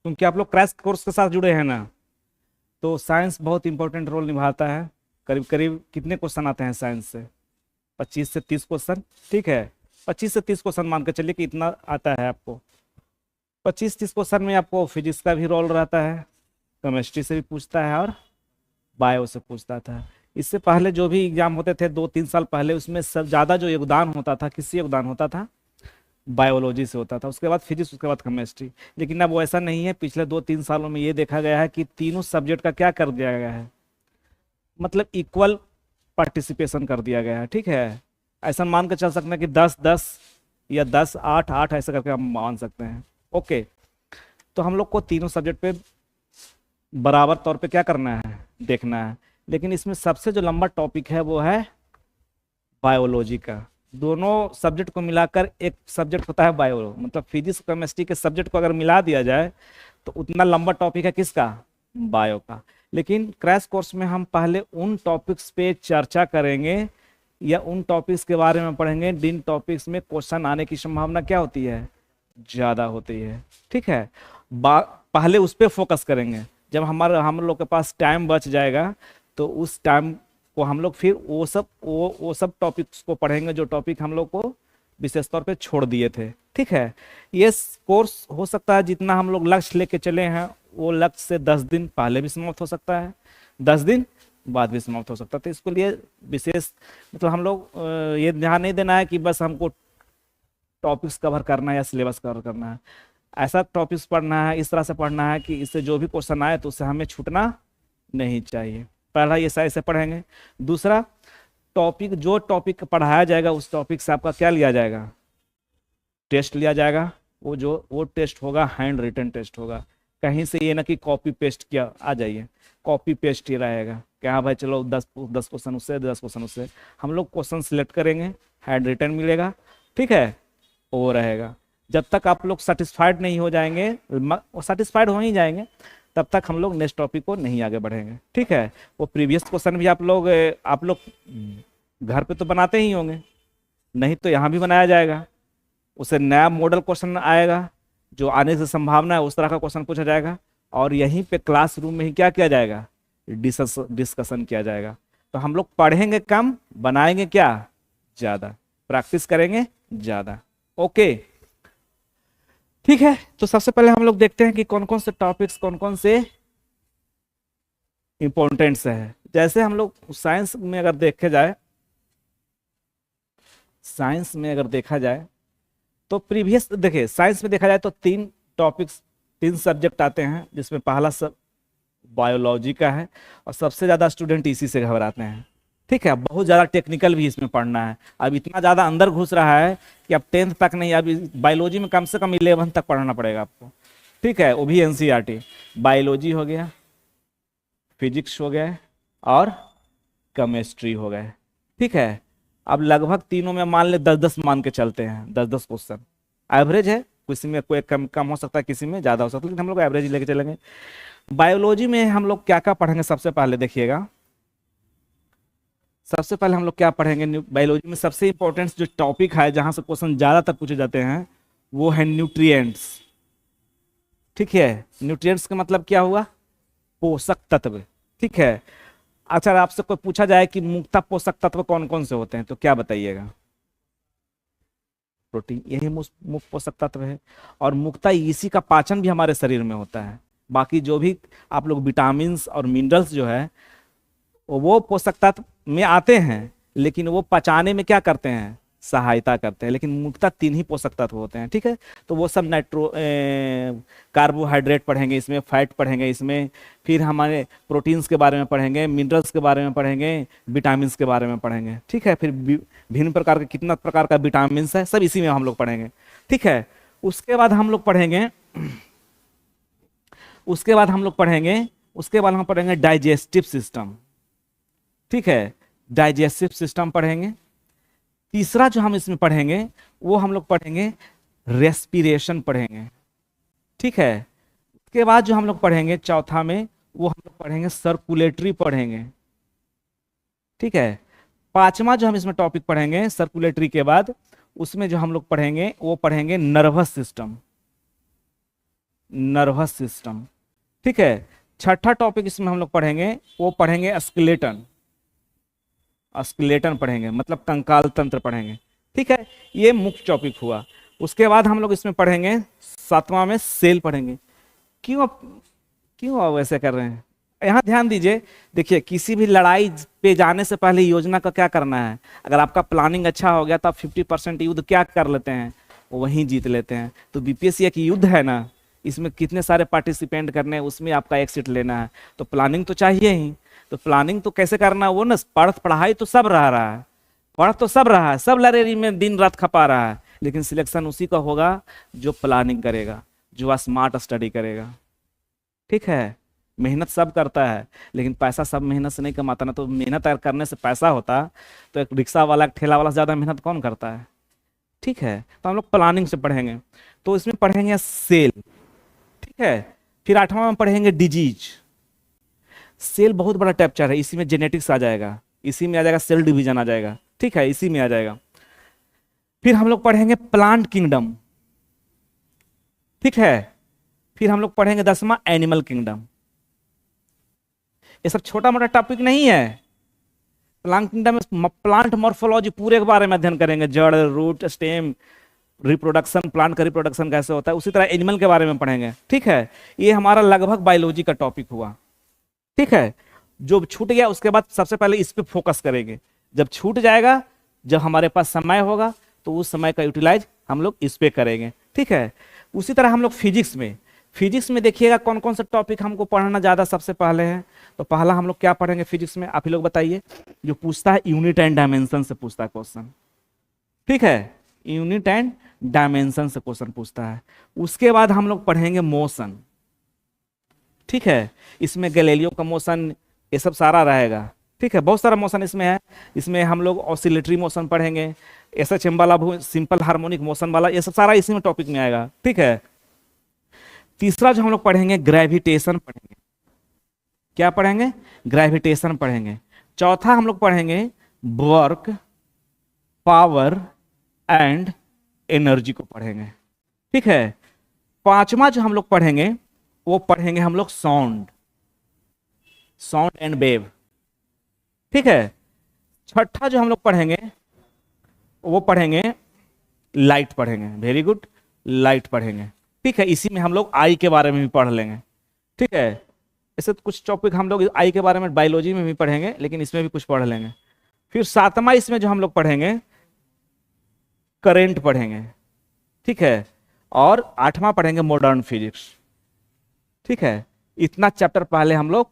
क्योंकि आप लोग क्रैश कोर्स के साथ जुड़े हैं ना, तो साइंस बहुत इंपॉर्टेंट रोल निभाता है। करीब करीब कितने क्वेश्चन आते हैं साइंस से? 25 से 30 क्वेश्चन। ठीक है, 25 से 30 क्वेश्चन मान के चलिए कि इतना आता है आपको। 25-30 क्वेश्चन में आपको फिजिक्स का भी रोल रहता है, केमिस्ट्री से भी पूछता है और बायो से पूछता था। इससे पहले जो भी एग्जाम होते थे 2-3 साल पहले, उसमें सब ज़्यादा जो योगदान होता था, किससे योगदान होता था? बायोलॉजी से होता था, उसके बाद फिजिक्स, उसके बाद केमिस्ट्री। लेकिन अब वैसा नहीं है। पिछले 2-3 सालों में ये देखा गया है कि तीनों सब्जेक्ट का क्या कर दिया गया है, मतलब इक्वल पार्टिसिपेशन कर दिया गया है। ठीक है, ऐसा मान के चल सकते हैं कि 10-10 या 10-8-8 ऐसा करके हम मान सकते हैं। ओके, तो हम लोग को तीनों सब्जेक्ट पे बराबर तौर पे क्या करना है, देखना है। लेकिन इसमें सबसे जो लंबा टॉपिक है वो है बायोलॉजी का। दोनों सब्जेक्ट को मिलाकर एक सब्जेक्ट होता है बायो, मतलब फिजिक्स केमिस्ट्री के सब्जेक्ट को अगर मिला दिया जाए तो उतना लंबा टॉपिक है किसका? बायो का। लेकिन क्रैश कोर्स में हम पहले उन टॉपिक्स पे चर्चा करेंगे या उन टॉपिक्स के बारे में पढ़ेंगे जिन टॉपिक्स में क्वेश्चन आने की संभावना क्या होती है, ज़्यादा होती है। ठीक है, पहले उस पर फोकस करेंगे। जब हम लोग के पास टाइम बच जाएगा तो उस टाइम को हम लोग फिर वो सब टॉपिक्स को पढ़ेंगे जो टॉपिक हम लोग को विशेष तौर पे छोड़ दिए थे। ठीक है, ये कोर्स हो सकता है जितना हम लोग लक्ष्य लेके चले हैं वो लक्ष्य से 10 दिन पहले भी समाप्त हो सकता है, 10 दिन बाद भी समाप्त हो सकता है। तो इसके लिए विशेष मतलब हम लोग ये ध्यान नहीं देना है कि बस हमको टॉपिक्स कवर करना है या सिलेबस कवर करना है। ऐसा टॉपिक्स पढ़ना है, इस तरह से पढ़ना है कि इससे जो भी क्वेश्चन आए तो उससे हमें छूटना नहीं चाहिए। पहला ये ऐसे पढ़ेंगे। दूसरा, जो टॉपिक पढ़ाया जाएगा उस टॉपिक से आपका क्या लिया जाएगा? टेस्ट लिया जाएगा। वो टेस्ट होगा हैंड रिटन टेस्ट होगा। कहीं से ये ना कि कॉपी पेस्ट किया आ जाइए, कॉपी पेस्ट ही रहेगा कि हाँ भाई चलो 10 क्वेश्चन उससे, 10 क्वेश्चन उससे। हम लोग क्वेश्चन सिलेक्ट करेंगे, हैंड रिटन मिलेगा। ठीक है, वो रहेगा। जब तक आप लोग सेटिस्फाइड नहीं हो जाएंगे, सेटिस्फाइड हो ही जाएंगे, तब तक हम लोग नेक्स्ट टॉपिक को नहीं आगे बढ़ेंगे। ठीक है, वो प्रीवियस क्वेश्चन भी आप लोग घर पे तो बनाते ही होंगे, नहीं तो यहाँ भी बनाया जाएगा। उसे नया मॉडल क्वेश्चन आएगा, जो आने से संभावना है उस तरह का क्वेश्चन पूछा जाएगा, और यहीं पे क्लासरूम में ही क्या किया जाएगा? डिस्कशन किया जाएगा। तो हम लोग पढ़ेंगे कम, बनाएंगे क्या? ज़्यादा, प्रैक्टिस करेंगे ज़्यादा। ओके, ठीक है। तो सबसे पहले हम लोग देखते हैं कि कौन कौन से टॉपिक्स, कौन कौन से इंपॉर्टेंट्स है। जैसे हम लोग साइंस में अगर देखा जाए तो प्रीवियस देखिए, साइंस में देखा जाए तो 3 सब्जेक्ट आते हैं, जिसमें पहला सब बायोलॉजी का है और सबसे ज़्यादा स्टूडेंट इसी से घबराते हैं। ठीक है, बहुत ज़्यादा टेक्निकल भी इसमें पढ़ना है। अब इतना ज़्यादा अंदर घुस रहा है कि अब 10th तक नहीं, अब बायोलॉजी में कम से कम 11th तक पढ़ना पड़ेगा आपको। ठीक है, वो भी एनसीईआरटी। बायोलॉजी हो गया, फिजिक्स हो गया और केमिस्ट्री हो गए। ठीक है, अब लगभग तीनों में मान ले 10-10 मान के चलते हैं, 10-10 क्वेश्चन एवरेज है। किसी में कोई कम कम हो सकता है, किसी में ज़्यादा हो सकता है, लेकिन हम लोग एवरेज ही लेके चलेंगे। बायोलॉजी में हम लोग क्या क्या पढ़ेंगे? सबसे पहले देखिएगा, सबसे पहले हम लोग क्या पढ़ेंगे बायोलॉजी में? सबसे इंपॉर्टेंट जो टॉपिक है, जहां से क्वेश्चन ज़्यादातर पूछे जाते हैं, वो है न्यूट्रिएंट्स। ठीक है, न्यूट्रिएंट्स का मतलब क्या हुआ? पोषक तत्व। ठीक है, अच्छा आपसे कोई पूछा जाए कि मुख्यतः पोषक तत्व कौन कौन से होते हैं, तो क्या बताइएगा? प्रोटीन, यही मुख्य पोषक तत्व है, और मुख्यतः इसी का पाचन भी हमारे शरीर में होता है। बाकी जो भी आप लोग विटामिन और मिनरल्स जो है वो पोषक तत्व में आते हैं, लेकिन वो पचाने में क्या करते हैं? सहायता करते हैं। लेकिन मुख्यतः 3 ही पोषक तत्व होते हैं। ठीक है, तो वो सब कार्बोहाइड्रेट पढ़ेंगे इसमें, फैट पढ़ेंगे इसमें, फिर हमारे प्रोटीन्स के बारे में पढ़ेंगे, मिनरल्स के बारे में पढ़ेंगे, विटामिन के बारे में पढ़ेंगे। ठीक है, फिर भिन्न प्रकार के कितना प्रकार का विटामिन है, सब इसी में हम लोग पढ़ेंगे। ठीक है, उसके बाद हम लोग पढ़ेंगे डाइजेस्टिव सिस्टम। ठीक है, डाइजेस्टिव सिस्टम पढ़ेंगे। तीसरा जो हम इसमें पढ़ेंगे वो हम लोग पढ़ेंगे रेस्पिरेशन पढ़ेंगे। ठीक है, उसके बाद जो हम लोग पढ़ेंगे चौथा में, वो हम लोग पढ़ेंगे सर्कुलेटरी पढ़ेंगे। ठीक है, पांचवा जो हम इसमें टॉपिक पढ़ेंगे सर्कुलेटरी के बाद, उसमें जो हम लोग पढ़ेंगे वो पढ़ेंगे नर्वस सिस्टम। Nervous system. ठीक है, छठा टॉपिक इसमें हम लोग पढ़ेंगे, वो पढ़ेंगे स्केलेटन। स्केलेटन पढ़ेंगे मतलब कंकाल तंत्र पढ़ेंगे। ठीक है, ये मुख्य टॉपिक हुआ। उसके बाद हम लोग इसमें पढ़ेंगे, सातवां में सेल पढ़ेंगे। क्यों आप वैसे कर रहे हैं? यहाँ ध्यान दीजिए, देखिए किसी भी लड़ाई पे जाने से पहले योजना का क्या करना है। अगर आपका प्लानिंग अच्छा हो गया तो आप 50% युद्ध क्या कर लेते हैं, वो वहीं जीत लेते हैं। तो बीपीएससी एक युद्ध है ना, इसमें कितने सारे पार्टिसिपेंट करने हैं, उसमें आपका एक सीट लेना है, तो प्लानिंग तो चाहिए ही। तो प्लानिंग तो कैसे करना है वो ना, पढ़ाई तो सब रहा है, पढ़ तो सब रहा है, सब लाइब्रेरी में दिन रात खपा रहा है, लेकिन सिलेक्शन उसी का होगा जो प्लानिंग करेगा, जो स्मार्ट स्टडी करेगा। ठीक है, मेहनत सब करता है, लेकिन पैसा सब मेहनत से नहीं कमाता ना। तो मेहनत अगर करने से पैसा होता तो एक रिक्शा वाला, एक ठेला वाला से ज्यादा मेहनत कौन करता है? ठीक है, तो हम लोग प्लानिंग से पढ़ेंगे। तो इसमें पढ़ेंगे सेल। ठीक है, फिर आठवां में पढ़ेंगे डिजीज। सेल बहुत बड़ा चैप्टर है, इसी में जेनेटिक्स आ जाएगा, इसी में आ जाएगा सेल डिवीजन आ जाएगा। ठीक है, इसी में आ जाएगा। फिर हम लोग पढ़ेंगे प्लांट किंगडम। ठीक है, फिर हम लोग पढ़ेंगे 10वां एनिमल किंगडम। ये सब छोटा मोटा टॉपिक नहीं है। प्लांट किंगडम में प्लांट मॉर्फोलॉजी पूरे के बारे में अध्ययन करेंगे, जड़, रूट, स्टेम, रिप्रोडक्शन, प्लांट का रिप्रोडक्शन कैसे होता है। उसी तरह एनिमल के बारे में पढ़ेंगे। ठीक है, ये हमारा लगभग बायोलॉजी का टॉपिक हुआ। ठीक है, जो छूट गया उसके बाद सबसे पहले इस पे फोकस करेंगे। जब छूट जाएगा, जब हमारे पास समय होगा, तो उस समय का यूटिलाइज हम लोग इस पे करेंगे। ठीक है, उसी तरह हम लोग फिजिक्स में देखिएगा कौन कौन सा टॉपिक हमको पढ़ना ज्यादा सबसे पहले है। तो पहला हम लोग क्या पढ़ेंगे फिजिक्स में, आप ही लोग बताइए। जो पूछता है यूनिट एंड डायमेंशन से पूछता है क्वेश्चन। ठीक है, यूनिट एंड डायमेंशन से क्वेश्चन पूछता है। उसके बाद हम लोग पढ़ेंगे मोशन। ठीक है, इसमें गैलीलियो का मोशन, ये सब सारा रहेगा। ठीक है, बहुत सारा मोशन इसमें है। इसमें हम लोग ऑसिलेटरी मोशन पढ़ेंगे, एसएचएम वाला, सिंपल हार्मोनिक मोशन वाला, ये सब सारा इसी में टॉपिक में आएगा। ठीक है, तीसरा जो हम लोग पढ़ेंगे ग्रेविटेशन पढ़ेंगे। क्या पढ़ेंगे? ग्रेविटेशन पढ़ेंगे। चौथा हम लोग पढ़ेंगे वर्क, पावर एंड एनर्जी को पढ़ेंगे। ठीक है, पांचवा जो हम लोग पढ़ेंगे वो पढ़ेंगे हम लोग साउंड एंड वेव। ठीक है, छठा जो हम लोग पढ़ेंगे वो पढ़ेंगे लाइट पढ़ेंगे। वेरी गुड, लाइट पढ़ेंगे। ठीक है, इसी में हम लोग आई के बारे में भी पढ़ लेंगे। ठीक है, ऐसे तो कुछ टॉपिक हम लोग आई के बारे में बायोलॉजी में भी पढ़ेंगे, लेकिन इसमें भी कुछ पढ़ लेंगे। फिर सातवां इसमें जो हम लोग पढ़ेंगे करंट पढ़ेंगे। ठीक है, और आठवां पढ़ेंगे मॉडर्न फिजिक्स। ठीक है, इतना चैप्टर पहले हम लोग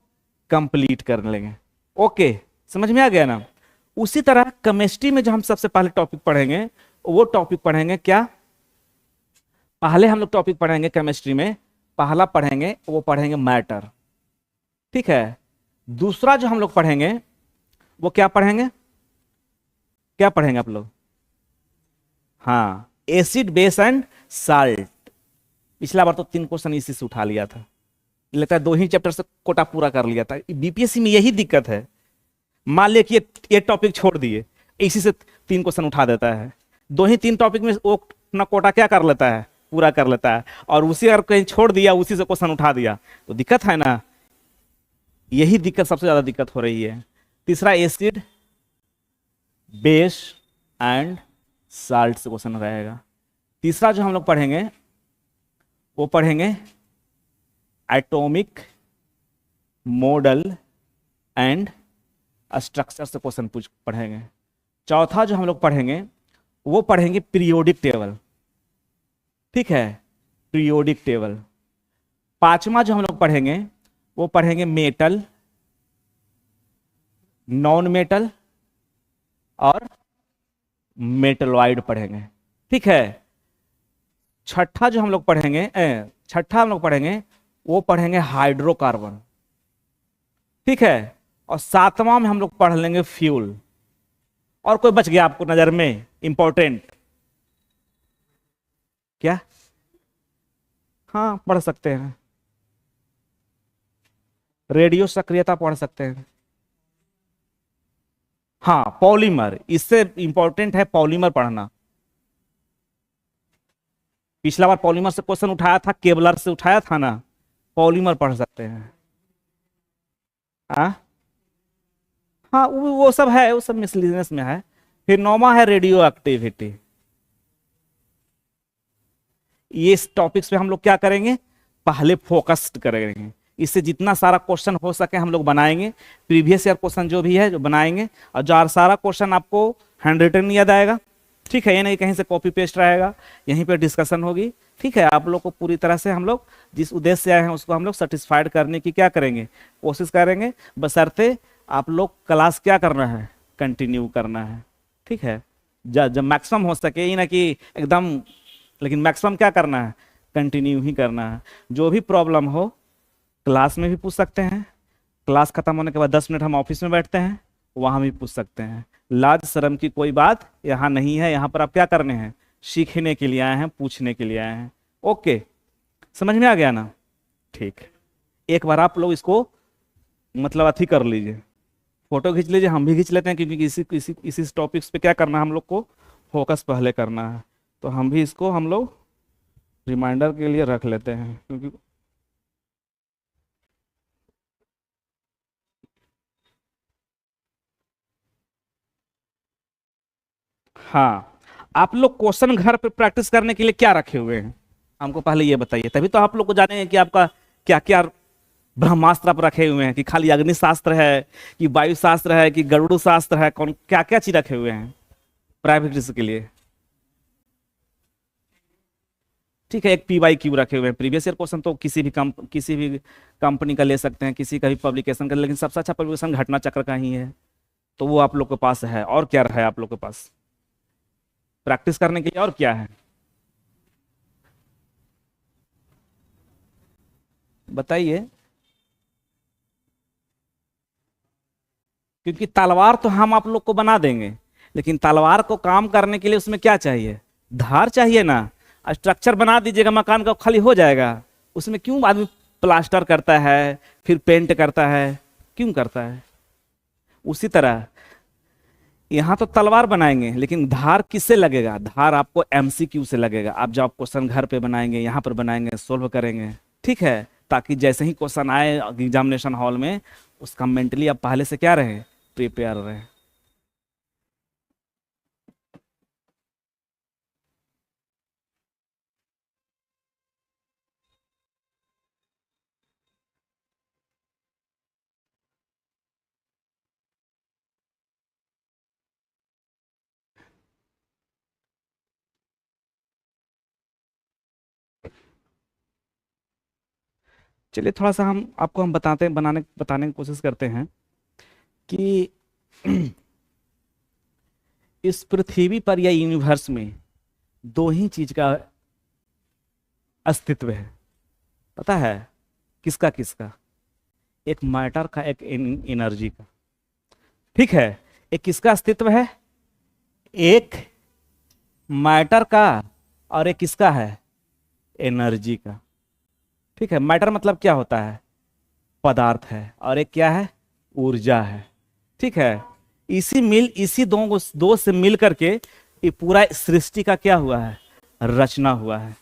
कंप्लीट कर लेंगे। ओके, समझ में आ गया ना? उसी तरह केमिस्ट्री में जो हम सबसे पहले टॉपिक पढ़ेंगे वो टॉपिक पढ़ेंगे क्या, पहले हम लोग टॉपिक पढ़ेंगे केमिस्ट्री में, पहला पढ़ेंगे वो पढ़ेंगे मैटर। ठीक है, दूसरा जो हम लोग पढ़ेंगे वो क्या पढ़ेंगे, क्या पढ़ेंगे आप लोग? हाँ, एसिड, बेस एंड साल्ट। पिछला बार तो 3 क्वेश्चन इसी से उठा लिया था, लगता है 2 ही चैप्टर से कोटा पूरा कर लिया था। बीपीएससी में यही दिक्कत है, मान लिया कि ये टॉपिक छोड़ दिए, इसी से 3 क्वेश्चन उठा देता है। 2 ही 3 टॉपिक में वो अपना कोटा क्या कर लेता है, पूरा कर लेता है, और उसी अगर कहीं छोड़ दिया, उसी से क्वेश्चन उठा दिया, तो दिक्कत है ना। यही दिक्कत, सबसे ज्यादा दिक्कत हो रही है। तीसरा एसिड, बेस एंड साल्ट से क्वेश्चन रहेगा। तीसरा जो हम लोग पढ़ेंगे वो पढ़ेंगे एटॉमिक मॉडल एंड स्ट्रक्चर से क्वेश्चन पढ़ेंगे। चौथा जो हम लोग पढ़ेंगे वो पढ़ेंगे पीरियोडिक टेबल। ठीक है, पीरियोडिक टेबल। पांचवा जो हम लोग पढ़ेंगे वो पढ़ेंगे मेटल, नॉन मेटल और मेटलॉइड पढ़ेंगे। ठीक है, छठा जो हम लोग पढ़ेंगे वो पढ़ेंगे हाइड्रोकार्बन। ठीक है, और सातवां में हम लोग पढ़ लेंगे फ्यूल। और कोई बच गया आपको नजर में इंपॉर्टेंट? क्या? हाँ, पढ़ सकते हैं। रेडियो सक्रियता पढ़ सकते हैं। हाँ, पॉलीमर, इससे इंपॉर्टेंट है पॉलीमर पढ़ना। पिछला बार पॉलीमर से क्वेश्चन उठाया था, केबलर से उठाया था ना, पॉलीमर पढ़ सकते हैं। हाँ हाँ, वो सब है, वो सब मिसलिनियस में है। फिर 9वां है रेडियो एक्टिविटी। ये इस टॉपिक्स पे हम लोग क्या करेंगे, पहले फोकस्ड करेंगे। इससे जितना सारा क्वेश्चन हो सके हम लोग बनाएंगे, प्रीवियस ईयर क्वेश्चन जो भी है जो बनाएंगे, और जो सारा क्वेश्चन आपको हैंड रिटन याद आएगा, ठीक है, ये नहीं कहीं से कॉपी पेस्ट रहेगा, यहीं पे डिस्कशन होगी, ठीक है। आप लोग को पूरी तरह से हम लोग जिस उद्देश्य से आए हैं उसको हम लोग सेटिस्फाइड करने की क्या करेंगे, कोशिश करेंगे, बशर्ते आप लोग क्लास क्या करना है, कंटिन्यू करना है, ठीक है। जब मैक्सिमम हो सके, ये ना कि एकदम, लेकिन मैक्सिमम क्या करना है, कंटिन्यू ही करना है। जो भी प्रॉब्लम हो क्लास में भी पूछ सकते हैं, क्लास खत्म होने के बाद 10 मिनट हम ऑफिस में बैठते हैं, वहां भी पूछ सकते हैं। लाज शर्म की कोई बात यहाँ नहीं है। यहाँ पर आप क्या करने हैं, सीखने के लिए आए हैं, पूछने के लिए आए हैं। ओके, समझ में आ गया ना? ठीक, एक बार आप लोग इसको मतलब अथी कर लीजिए, फोटो खींच लीजिए, हम भी खींच लेते हैं, क्योंकि इसी टॉपिक्स पे क्या करना है, हम लोग को फोकस पहले करना है। तो हम भी इसको हम लोग रिमाइंडर के लिए रख लेते हैं, क्योंकि हाँ, आप लोग क्वेश्चन घर पे प्रैक्टिस करने के लिए क्या रखे हुए हैं, हमको पहले ये बताइए, तभी तो आप लोग को जानेंगे कि आपका क्या क्या ब्रह्मास्त्र आप रखे हुए हैं, कि खाली अग्नि शास्त्र है, कि वायु शास्त्र है, कि गरुड़ शास्त्र है, कौन क्या क्या चीज रखे हुए हैं प्राइवेट के लिए। ठीक है, एक PYQ रखे हुए हैं, प्रीवियस ईयर क्वेश्चन तो किसी भी कंपनी का ले सकते हैं, किसी का भी पब्लिकेशन का, लेकिन सबसे अच्छा पब्लिकेशन घटना चक्र का ही है, तो वो आप लोग के पास है। और क्या है आप लोग के पास प्रैक्टिस करने के लिए, और क्या है बताइए। क्योंकि तलवार तो हम आप लोग को बना देंगे, लेकिन तलवार को काम करने के लिए उसमें क्या चाहिए, धार चाहिए ना। स्ट्रक्चर बना दीजिएगा मकान का, खाली हो जाएगा। उसमें क्यों आदमी प्लास्टर करता है, फिर पेंट करता है, क्यों करता है? उसी तरह यहाँ तो तलवार बनाएंगे, लेकिन धार किससे लगेगा, धार आपको MCQ से लगेगा। आप जब क्वेश्चन घर पे बनाएंगे, यहाँ पर बनाएंगे, सोल्व करेंगे, ठीक है, ताकि जैसे ही क्वेश्चन आए एग्जामिनेशन हॉल में, उसका मेंटली आप पहले से क्या रहे, प्रिपेयर रहे। चलिए थोड़ा सा हम आपको हम बताने की कोशिश करते हैं कि इस पृथ्वी पर या यूनिवर्स में दो ही चीज का अस्तित्व है, पता है? किसका किसका? एक मैटर का, एक एनर्जी का, ठीक है। एक किसका अस्तित्व है, एक मैटर का, और एक किसका है, एनर्जी का, ठीक है। मैटर मतलब क्या होता है, पदार्थ है, और एक क्या है, ऊर्जा है, ठीक है। इसी दो से मिल करके ये पूरा सृष्टि का क्या हुआ है, रचना हुआ है,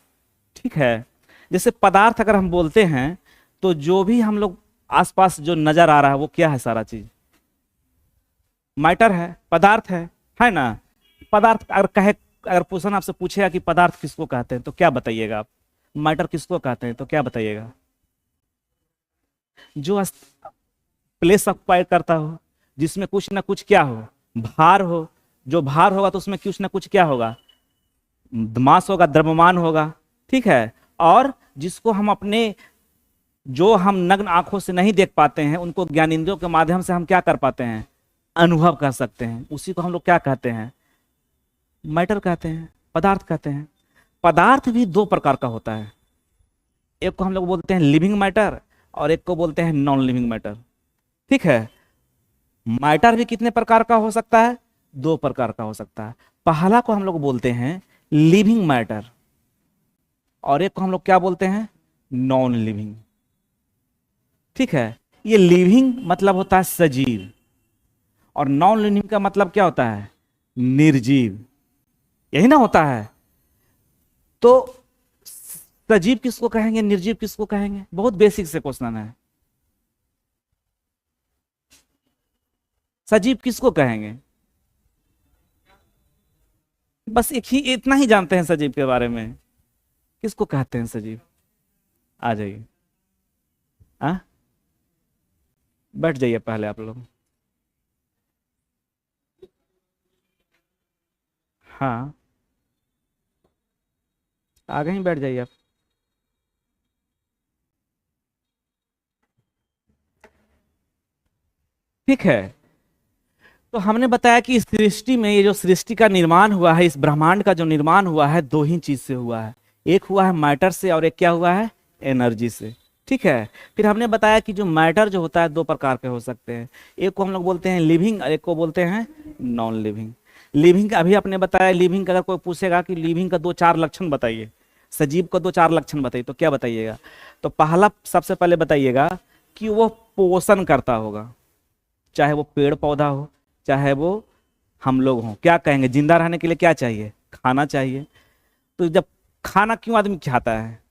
ठीक है। जैसे पदार्थ अगर हम बोलते हैं, तो जो भी हम लोग आसपास जो नजर आ रहा है वो क्या है, सारा चीज मैटर है, पदार्थ है ना। पदार्थ अगर पर्सन आपसे पूछेगा कि पदार्थ किसको कहते हैं, तो क्या बताइएगा आप? मैटर किसको कहते हैं, तो क्या बताइएगा? जो प्लेस ऑक्युपाई करता हो, जिसमें कुछ ना कुछ क्या हो, भार हो। जो भार होगा तो उसमें कुछ ना कुछ क्या होगा, मास होगा, द्रव्यमान होगा, ठीक है। और जिसको हम अपने, जो हम नग्न आंखों से नहीं देख पाते हैं, उनको ज्ञानेंद्रियों के माध्यम से हम क्या कर पाते हैं, अनुभव कर सकते हैं। उसी को हम लोग क्या कहते हैं, मैटर कहते हैं, पदार्थ कहते हैं। पदार्थ भी दो प्रकार का होता है, एक को हम लोग बोलते हैं लिविंग मैटर, और एक को बोलते हैं नॉन लिविंग मैटर, ठीक है। मैटर भी कितने प्रकार का हो सकता है, दो प्रकार का हो सकता है। पहला को हम लोग बोलते हैं लिविंग मैटर, और एक को हम लोग क्या बोलते हैं, नॉन लिविंग, ठीक है। ये लिविंग मतलब होता है सजीव, और नॉन लिविंग का मतलब क्या होता है, निर्जीव, यही ना होता है। तो सजीव किसको कहेंगे, निर्जीव किसको कहेंगे? बहुत बेसिक से क्वेश्चन है। सजीव किसको कहेंगे? बस एक ही इतना ही जानते हैं सजीव के बारे में। किसको कहते हैं सजीव? आ जाइए, आ बैठ जाइए पहले आप लोग। हाँ, आगे ही बैठ जाइए आप। ठीक है, तो हमने बताया कि इस सृष्टि में, ये जो सृष्टि का निर्माण हुआ है, इस ब्रह्मांड का जो निर्माण हुआ है, दो ही चीज से हुआ है। एक हुआ है मैटर से और एक क्या हुआ है? एनर्जी से। ठीक है, फिर हमने बताया कि जो मैटर जो होता है दो प्रकार के हो सकते हैं। एक को हम लोग बोलते हैं लिविंग और एक को बोलते हैं नॉन लिविंग। लिविंग का अभी आपने बताया, लिविंग का अगर कोई पूछेगा कि लिविंग का दो चार लक्षण बताइए, सजीव का दो चार लक्षण बताइए, तो क्या बताइएगा? तो पहला सबसे पहले बताइएगा कि वो पोषण करता होगा, चाहे वो पेड़ पौधा हो, चाहे वो हम लोग हों। क्या कहेंगे? जिंदा रहने के लिए क्या चाहिए? खाना चाहिए। तो जब खाना क्यों आदमी खाता है?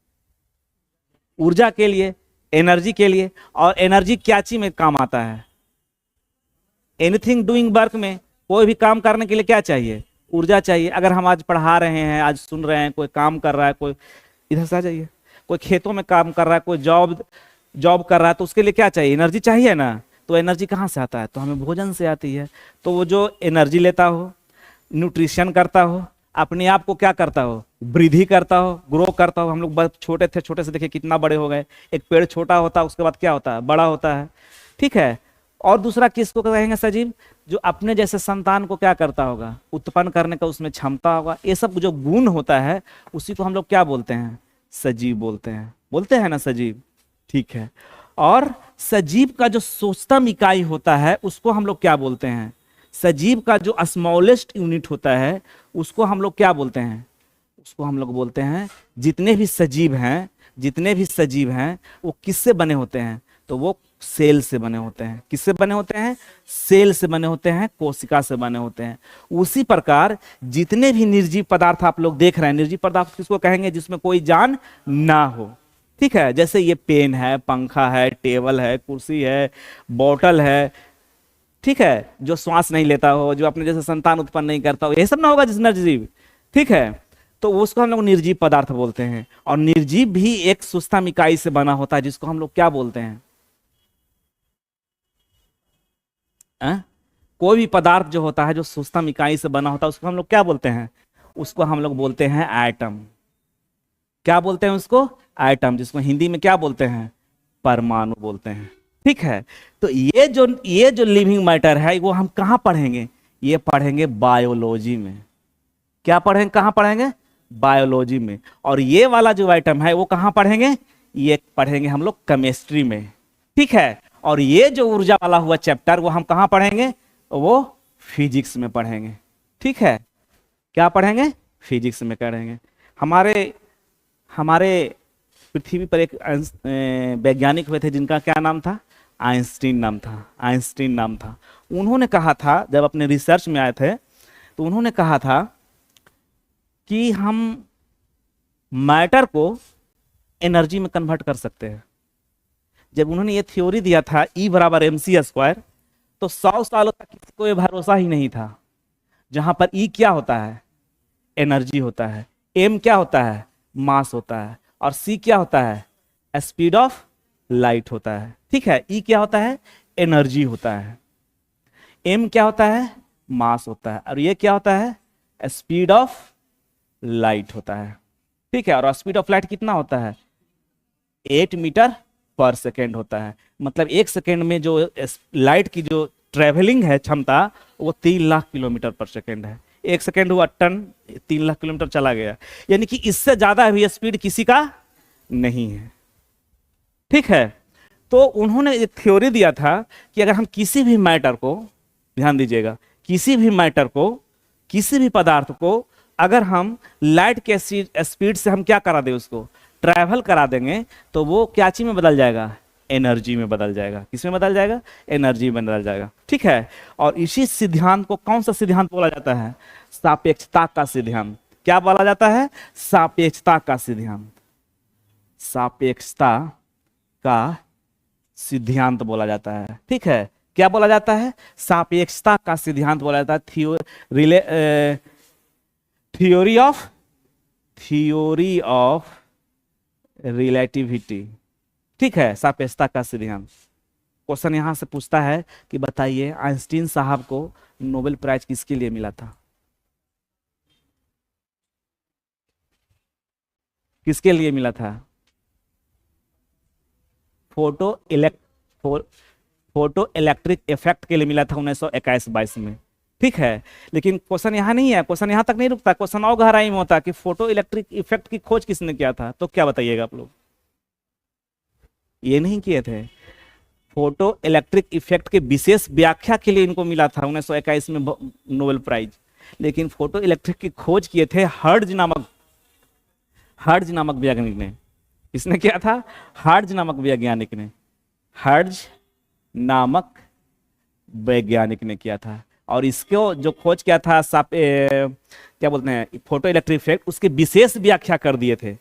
ऊर्जा के लिए, एनर्जी के लिए। और एनर्जी क्या चीज में काम आता है? एनीथिंग डूइंग वर्क में, कोई भी काम करने के लिए क्या चाहिए? ऊर्जा चाहिए। अगर हम आज पढ़ा रहे हैं, आज सुन रहे हैं, कोई काम कर रहा है, कोई इधर से आ जाइए, कोई खेतों में काम कर रहा है, कोई जॉब जॉब कर रहा है, तो उसके लिए क्या चाहिए? एनर्जी चाहिए ना। तो एनर्जी कहाँ से आता है? तो हमें भोजन से आती है। तो वो जो एनर्जी लेता हो, न्यूट्रिशन करता हो, अपने आप को क्या करता हो? वृद्धि करता हो, ग्रो करता हो। हम लोग छोटे थे, छोटे से देखिए कितना बड़े हो गए। एक पेड़ छोटा होता है, उसके बाद क्या होता है? बड़ा होता है। ठीक है। और दूसरा किसको कहेंगे सजीव? जो अपने जैसे संतान को क्या करता होगा? उत्पन्न करने का उसमें क्षमता होगा। ये सब जो गुण होता है, उसी को हम लोग क्या बोलते हैं? सजीव बोलते हैं। बोलते हैं ना सजीव? ठीक है। और सजीव का जो सूक्ष्मतम इकाई होता है, उसको हम लोग क्या बोलते हैं? सजीव का जो स्मॉलेस्ट यूनिट होता है, उसको हम लोग क्या बोलते हैं? उसको हम लोग बोलते हैं, जितने भी सजीव हैं, जितने भी सजीव हैं, वो किससे बने होते हैं? तो वो सेल से बने होते हैं। किससे बने होते हैं? सेल से बने होते हैं, कोशिका से बने होते हैं। उसी प्रकार जितने भी निर्जीव पदार्थ आप लोग देख रहे हैं, निर्जीव पदार्थ किसको कहेंगे? जिसमें कोई जान ना हो। ठीक है, जैसे ये पेन है, पंखा है, टेबल है, कुर्सी है, बॉटल है। ठीक है, जो श्वास नहीं लेता हो, जो अपने जैसे संतान उत्पन्न नहीं करता हो, ये सब ना होगा जिस निर्जीव। ठीक है, तो उसको हम लोग निर्जीव पदार्थ बोलते हैं। और निर्जीव भी एक सूक्ष्म इकाई से बना होता है, जिसको हम लोग क्या बोलते हैं? कोई भी पदार्थ जो होता है, जो सूक्ष्म इकाई से बना होता है, उसको हम लोग क्या बोलते हैं? उसको हम लोग बोलते हैं एटम। क्या बोलते हैं उसको? एटम, जिसको हिंदी में क्या बोलते हैं? परमाणु बोलते हैं। ठीक है, तो ये जो लिविंग मैटर है, वो हम कहाँ पढ़ेंगे? ये पढ़ेंगे बायोलॉजी में। क्या पढ़ेंगे? कहाँ पढ़ेंगे? बायोलॉजी में। और ये वाला जो आइटम है, वो कहाँ पढ़ेंगे? ये पढ़ेंगे हम लोग केमिस्ट्री में। ठीक है, और ये जो ऊर्जा वाला हुआ चैप्टर, वो हम कहाँ पढ़ेंगे? वो फिजिक्स में पढ़ेंगे। ठीक है, क्या पढ़ेंगे? फिजिक्स में पढ़ेंगे। हमारे हमारे पृथ्वी पर एक वैज्ञानिक हुए थे, जिनका क्या नाम था? आइंस्टीन नाम था। आइंस्टीन नाम था। उन्होंने कहा था, जब अपने रिसर्च में आए थे, तो उन्होंने कहा था कि हम मैटर को एनर्जी में कन्वर्ट कर सकते हैं। जब उन्होंने ये थ्योरी दिया था, E बराबर mc², तो 100 सालों तक किसी को ये भरोसा ही नहीं था। जहां पर E क्या होता है? एनर्जी होता है। M क्या होता है? मास होता है। और C क्या होता है? स्पीड ऑफ लाइट होता है। ठीक है, E क्या होता है? एनर्जी होता है। M क्या होता है? मास होता है। और ये क्या होता है? स्पीड ऑफ लाइट होता है। ठीक है, और स्पीड ऑफ लाइट कितना होता है? 8 मीटर पर सेकेंड होता है। मतलब एक सेकेंड में जो लाइट की जो ट्रेवलिंग है क्षमता, वो 3 लाख किलोमीटर पर सेकेंड है। एक सेकेंड हुआ टन, 3 लाख किलोमीटर चला गया। यानी कि इससे ज्यादा भी स्पीड किसी का नहीं है। ठीक है, तो उन्होंने एक थ्योरी दिया था कि अगर हम किसी भी मैटर को, ध्यान दीजिएगा, किसी भी मैटर को, किसी भी पदार्थ को अगर हम लाइट के स्पीड से हम क्या करा दें, उसको ट्रैवल करा देंगे, तो वो क्या चीज में बदल जाएगा? एनर्जी में बदल जाएगा। किस में बदल जाएगा? एनर्जी में बदल जाएगा। ठीक है, और इसी सिद्धांत को कौन सा सिद्धांत बोला जाता है? सापेक्षता का सिद्धांत। क्या बोला जाता है? सापेक्षता का सिद्धांत। सापेक्षता का सिद्धांत बोला जाता है। ठीक है, क्या बोला जाता है? सापेक्षता का सिद्धांत बोला जाता है। Theory of relativity. ठीक है, सापेक्षता का सिद्धांत। क्वेश्चन यहां से पूछता है कि बताइए आइंस्टीन साहब को नोबेल प्राइज किसके लिए मिला था? किसके लिए मिला था? फोटो इलेक्ट्रिक इफेक्ट के लिए मिला था 1921-22 में। ठीक है, लेकिन क्वेश्चन यहाँ नहीं है, क्वेश्चन यहाँ तक नहीं रुकता, क्वेश्चन और गहराई में होता है कि फोटो इलेक्ट्रिक इफेक्ट की खोज किसने किया था। तो क्या बताइएगा आप लोग? ये नहीं किए थे। फोटो इलेक्ट्रिक इफेक्ट के विशेष व्याख्या के लिए इनको मिला था 1921 में नोबेल प्राइज, लेकिन फोटो इलेक्ट्रिक की खोज किए थे हर्ट्ज नामक वैज्ञानिक ने। किसने किया था? हर्ट्ज नामक वैज्ञानिक ने। हर्ट्ज नामक वैज्ञानिक ने किया था, और इसको जो खोज किया था क्या बोलते हैं, फोटो इलेक्ट्रिक इफेक्ट, उसके विशेष व्याख्या कर दिए थे।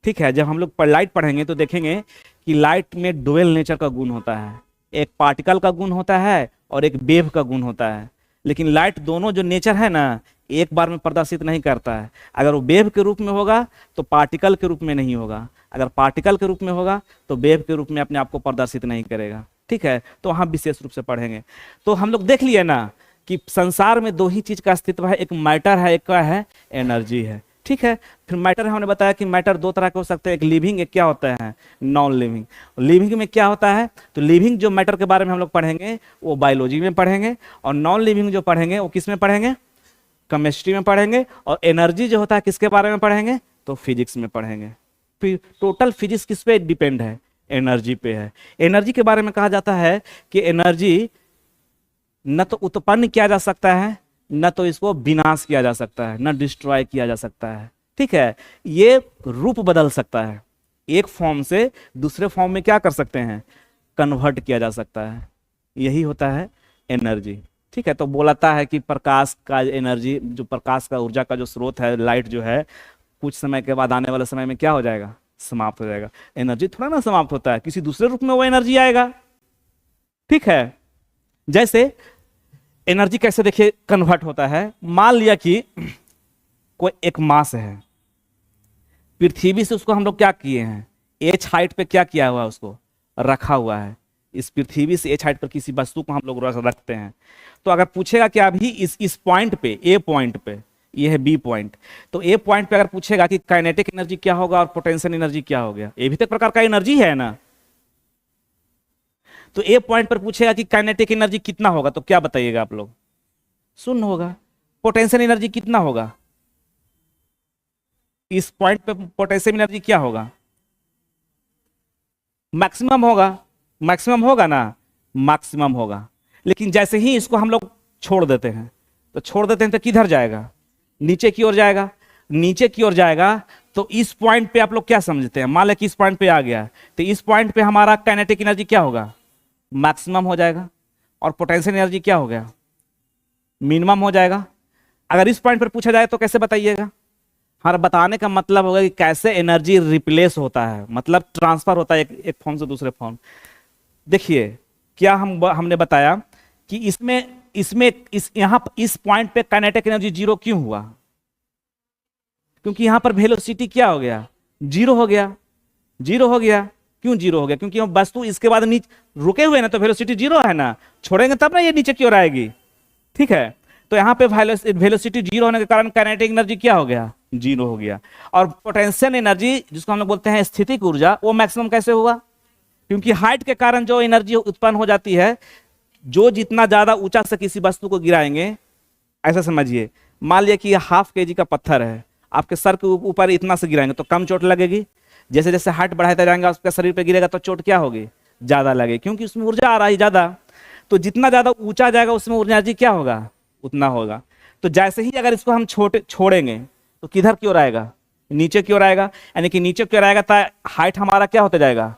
ठीक है, जब हम लोग पर लाइट पढ़ेंगे तो देखेंगे कि लाइट में डुअल नेचर का गुण होता है, एक पार्टिकल का गुण होता है और एक वेव का गुण होता है। लेकिन लाइट दोनों जो नेचर है ना, एक बार में प्रदर्शित नहीं करता है। अगर वो वेव के रूप में होगा तो पार्टिकल के रूप में नहीं होगा, अगर पार्टिकल के रूप में होगा तो वेव के रूप में अपने आप को प्रदर्शित नहीं करेगा। ठीक है, तो हम विशेष रूप से पढ़ेंगे। तो हम लोग देख लिए ना कि संसार में दो ही चीज का अस्तित्व है, एक मैटर है, एक क्या है? एनर्जी है। ठीक है, फिर मैटर हमने बताया कि मैटर दो तरह के हो सकते हैं, एक लिविंग, एक क्या होता है? Non living. लिविंग में क्या होता है? तो लिविंग जो मैटर के बारे में हम लोग पढ़ेंगे वो बायोलॉजी में पढ़ेंगे, और नॉन लिविंग जो पढ़ेंगे वो किस में पढ़ेंगे? केमिस्ट्री में पढ़ेंगे। और एनर्जी जो होता है किसके बारे में पढ़ेंगे? तो फिजिक्स में पढ़ेंगे। फिर टोटल फिजिक्स किस पे डिपेंड है? एनर्जी पे है। एनर्जी के बारे में कहा जाता है कि एनर्जी न तो उत्पन्न किया जा सकता है, न तो इसको विनाश किया जा सकता है, न डिस्ट्रॉय किया जा सकता है। ठीक है, ये रूप बदल सकता है, एक फॉर्म से दूसरे फॉर्म में क्या कर सकते हैं? कन्वर्ट किया जा सकता है। यही होता है एनर्जी। ठीक है, तो बोलाता है कि प्रकाश का एनर्जी, जो प्रकाश का ऊर्जा का जो स्रोत है, लाइट जो है, कुछ समय के बाद आने वाले समय में क्या हो जाएगा? समाप्त हो जाएगा। एनर्जी थोड़ा ना समाप्त होता है, किसी दूसरे रूप में वो एनर्जी आएगा। ठीक है, जैसे एनर्जी कैसे देखिए कन्वर्ट होता है। मान लिया कि कोई एक मास है, पृथ्वी से उसको हम लोग क्या किए हैं? एच हाइट पे क्या किया हुआ है? उसको रखा हुआ है। इस पृथ्वी से एच हाइट पर किसी वस्तु को हम लोग रखते हैं। तो अगर पूछेगा कि अभी इस पॉइंट पे, ए पॉइंट पे, ये है बी पॉइंट, तो ए पॉइंट पे अगर पूछेगा कि काइनेटिक एनर्जी क्या होगा और पोटेंशियल एनर्जी क्या हो गया, ये भी तो एक प्रकार का एनर्जी है ना। तो ए पॉइंट पर पूछेगा कि काइनेटिक एनर्जी कितना होगा, तो क्या बताइएगा आप लोग? शून्य होगा। पोटेंशियल एनर्जी कितना होगा? इस पॉइंट पे पोटेंशियल एनर्जी क्या होगा? मैक्सिमम होगा। मैक्सिमम होगा ना, मैक्सिमम होगा। लेकिन जैसे ही इसको हम लोग छोड़ देते हैं, तो किधर जाएगा? नीचे की ओर जाएगा। नीचे की ओर जाएगा तो इस पॉइंट पे आप लोग क्या समझते हैं? मान लें कि इस पॉइंट पे आ गया, तो इस पॉइंट पे हमारा काइनेटिक एनर्जी क्या होगा? मैक्सिमम हो जाएगा। और पोटेंशियल एनर्जी क्या हो गया? मिनिमम हो जाएगा। अगर इस पॉइंट पर पूछा जाए तो कैसे बताइएगा? हमारा बताने का मतलब होगा कि कैसे एनर्जी रिप्लेस होता है, मतलब ट्रांसफर होता है एक फॉर्म से दूसरे फॉर्म। देखिए क्या हमने बताया कि इस पॉइंट पे काइनेटिक एनर्जी जीरो क्यों हुआ? क्योंकि यहां पर वेलोसिटी क्या हो गया? जीरो हो गया। जीरो हो गया। क्यों जीरो हो गया? क्योंकि हम वस्तु इसके बाद नीचे रुके हुए ना, तो वेलोसिटी जीरो है ना, छोड़ेंगे तब ना ये नीचे की ओर आएगी। ठीक है, तो यहाँ पे वेलोसिटी जीरो होने के कारण काइनेटिक एनर्जी क्या हो गया? जीरो हो गया। और पोटेंशियल एनर्जी, जिसको हम लोग बोलते हैं स्थितिक ऊर्जा, वो मैक्सिमम कैसे हुआ? क्योंकि हाइट के कारण जो एनर्जी उत्पन्न हो जाती है, जो जितना ज्यादा ऊंचा से किसी वस्तु को गिराएंगे, ऐसा समझिए, मान लिया कि ½ kg का पत्थर है, आपके सर के ऊपर इतना से गिराएंगे तो कम चोट लगेगी। जैसे जैसे हाइट बढ़ाते जाएंगे उसके शरीर पे गिरेगा तो चोट क्या होगी? ज्यादा लगेगी, क्योंकि उसमें ऊर्जा आ रहा है ज्यादा। तो जितना ज्यादा ऊंचा जाएगा उसमें एनर्जी क्या होगा? उतना होगा। तो जैसे ही अगर इसको हम छोड़ेंगे तो किधर की ओर आएगा? नीचे की ओर आएगा। यानी कि नीचे की ओर आएगा तो हाइट हमारा क्या होते जाएगा?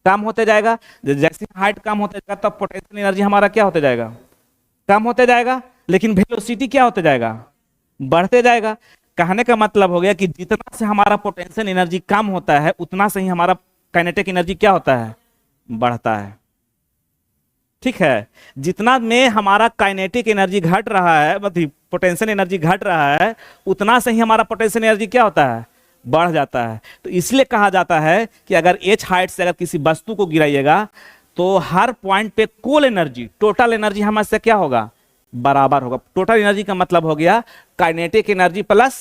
कम होते जाएगा। जैसे हाइट कम होते जाएगा तब पोटेंशियल एनर्जी हमारा क्या होते जाएगा? कम होते जाएगा। लेकिन वेलोसिटी क्या होते जाएगा? बढ़ते जाएगा। कहने का मतलब हो गया कि जितना से हमारा पोटेंशियल एनर्जी कम होता है उतना से ही हमारा काइनेटिक एनर्जी क्या होता है, बढ़ता है। ठीक है, जितना में हमारा काइनेटिक एनर्जी घट रहा है, मतलब पोटेंशियल एनर्जी घट रहा है, उतना से ही हमारा पोटेंशियल एनर्जी क्या होता है, बढ़ जाता है। तो इसलिए कहा जाता है कि अगर एच हाइट से अगर किसी वस्तु को गिराइएगा तो हर पॉइंट पे कुल एनर्जी, टोटल एनर्जी हमारे क्या होगा, बराबर होगा। टोटल एनर्जी का मतलब हो गया kinetic energy plus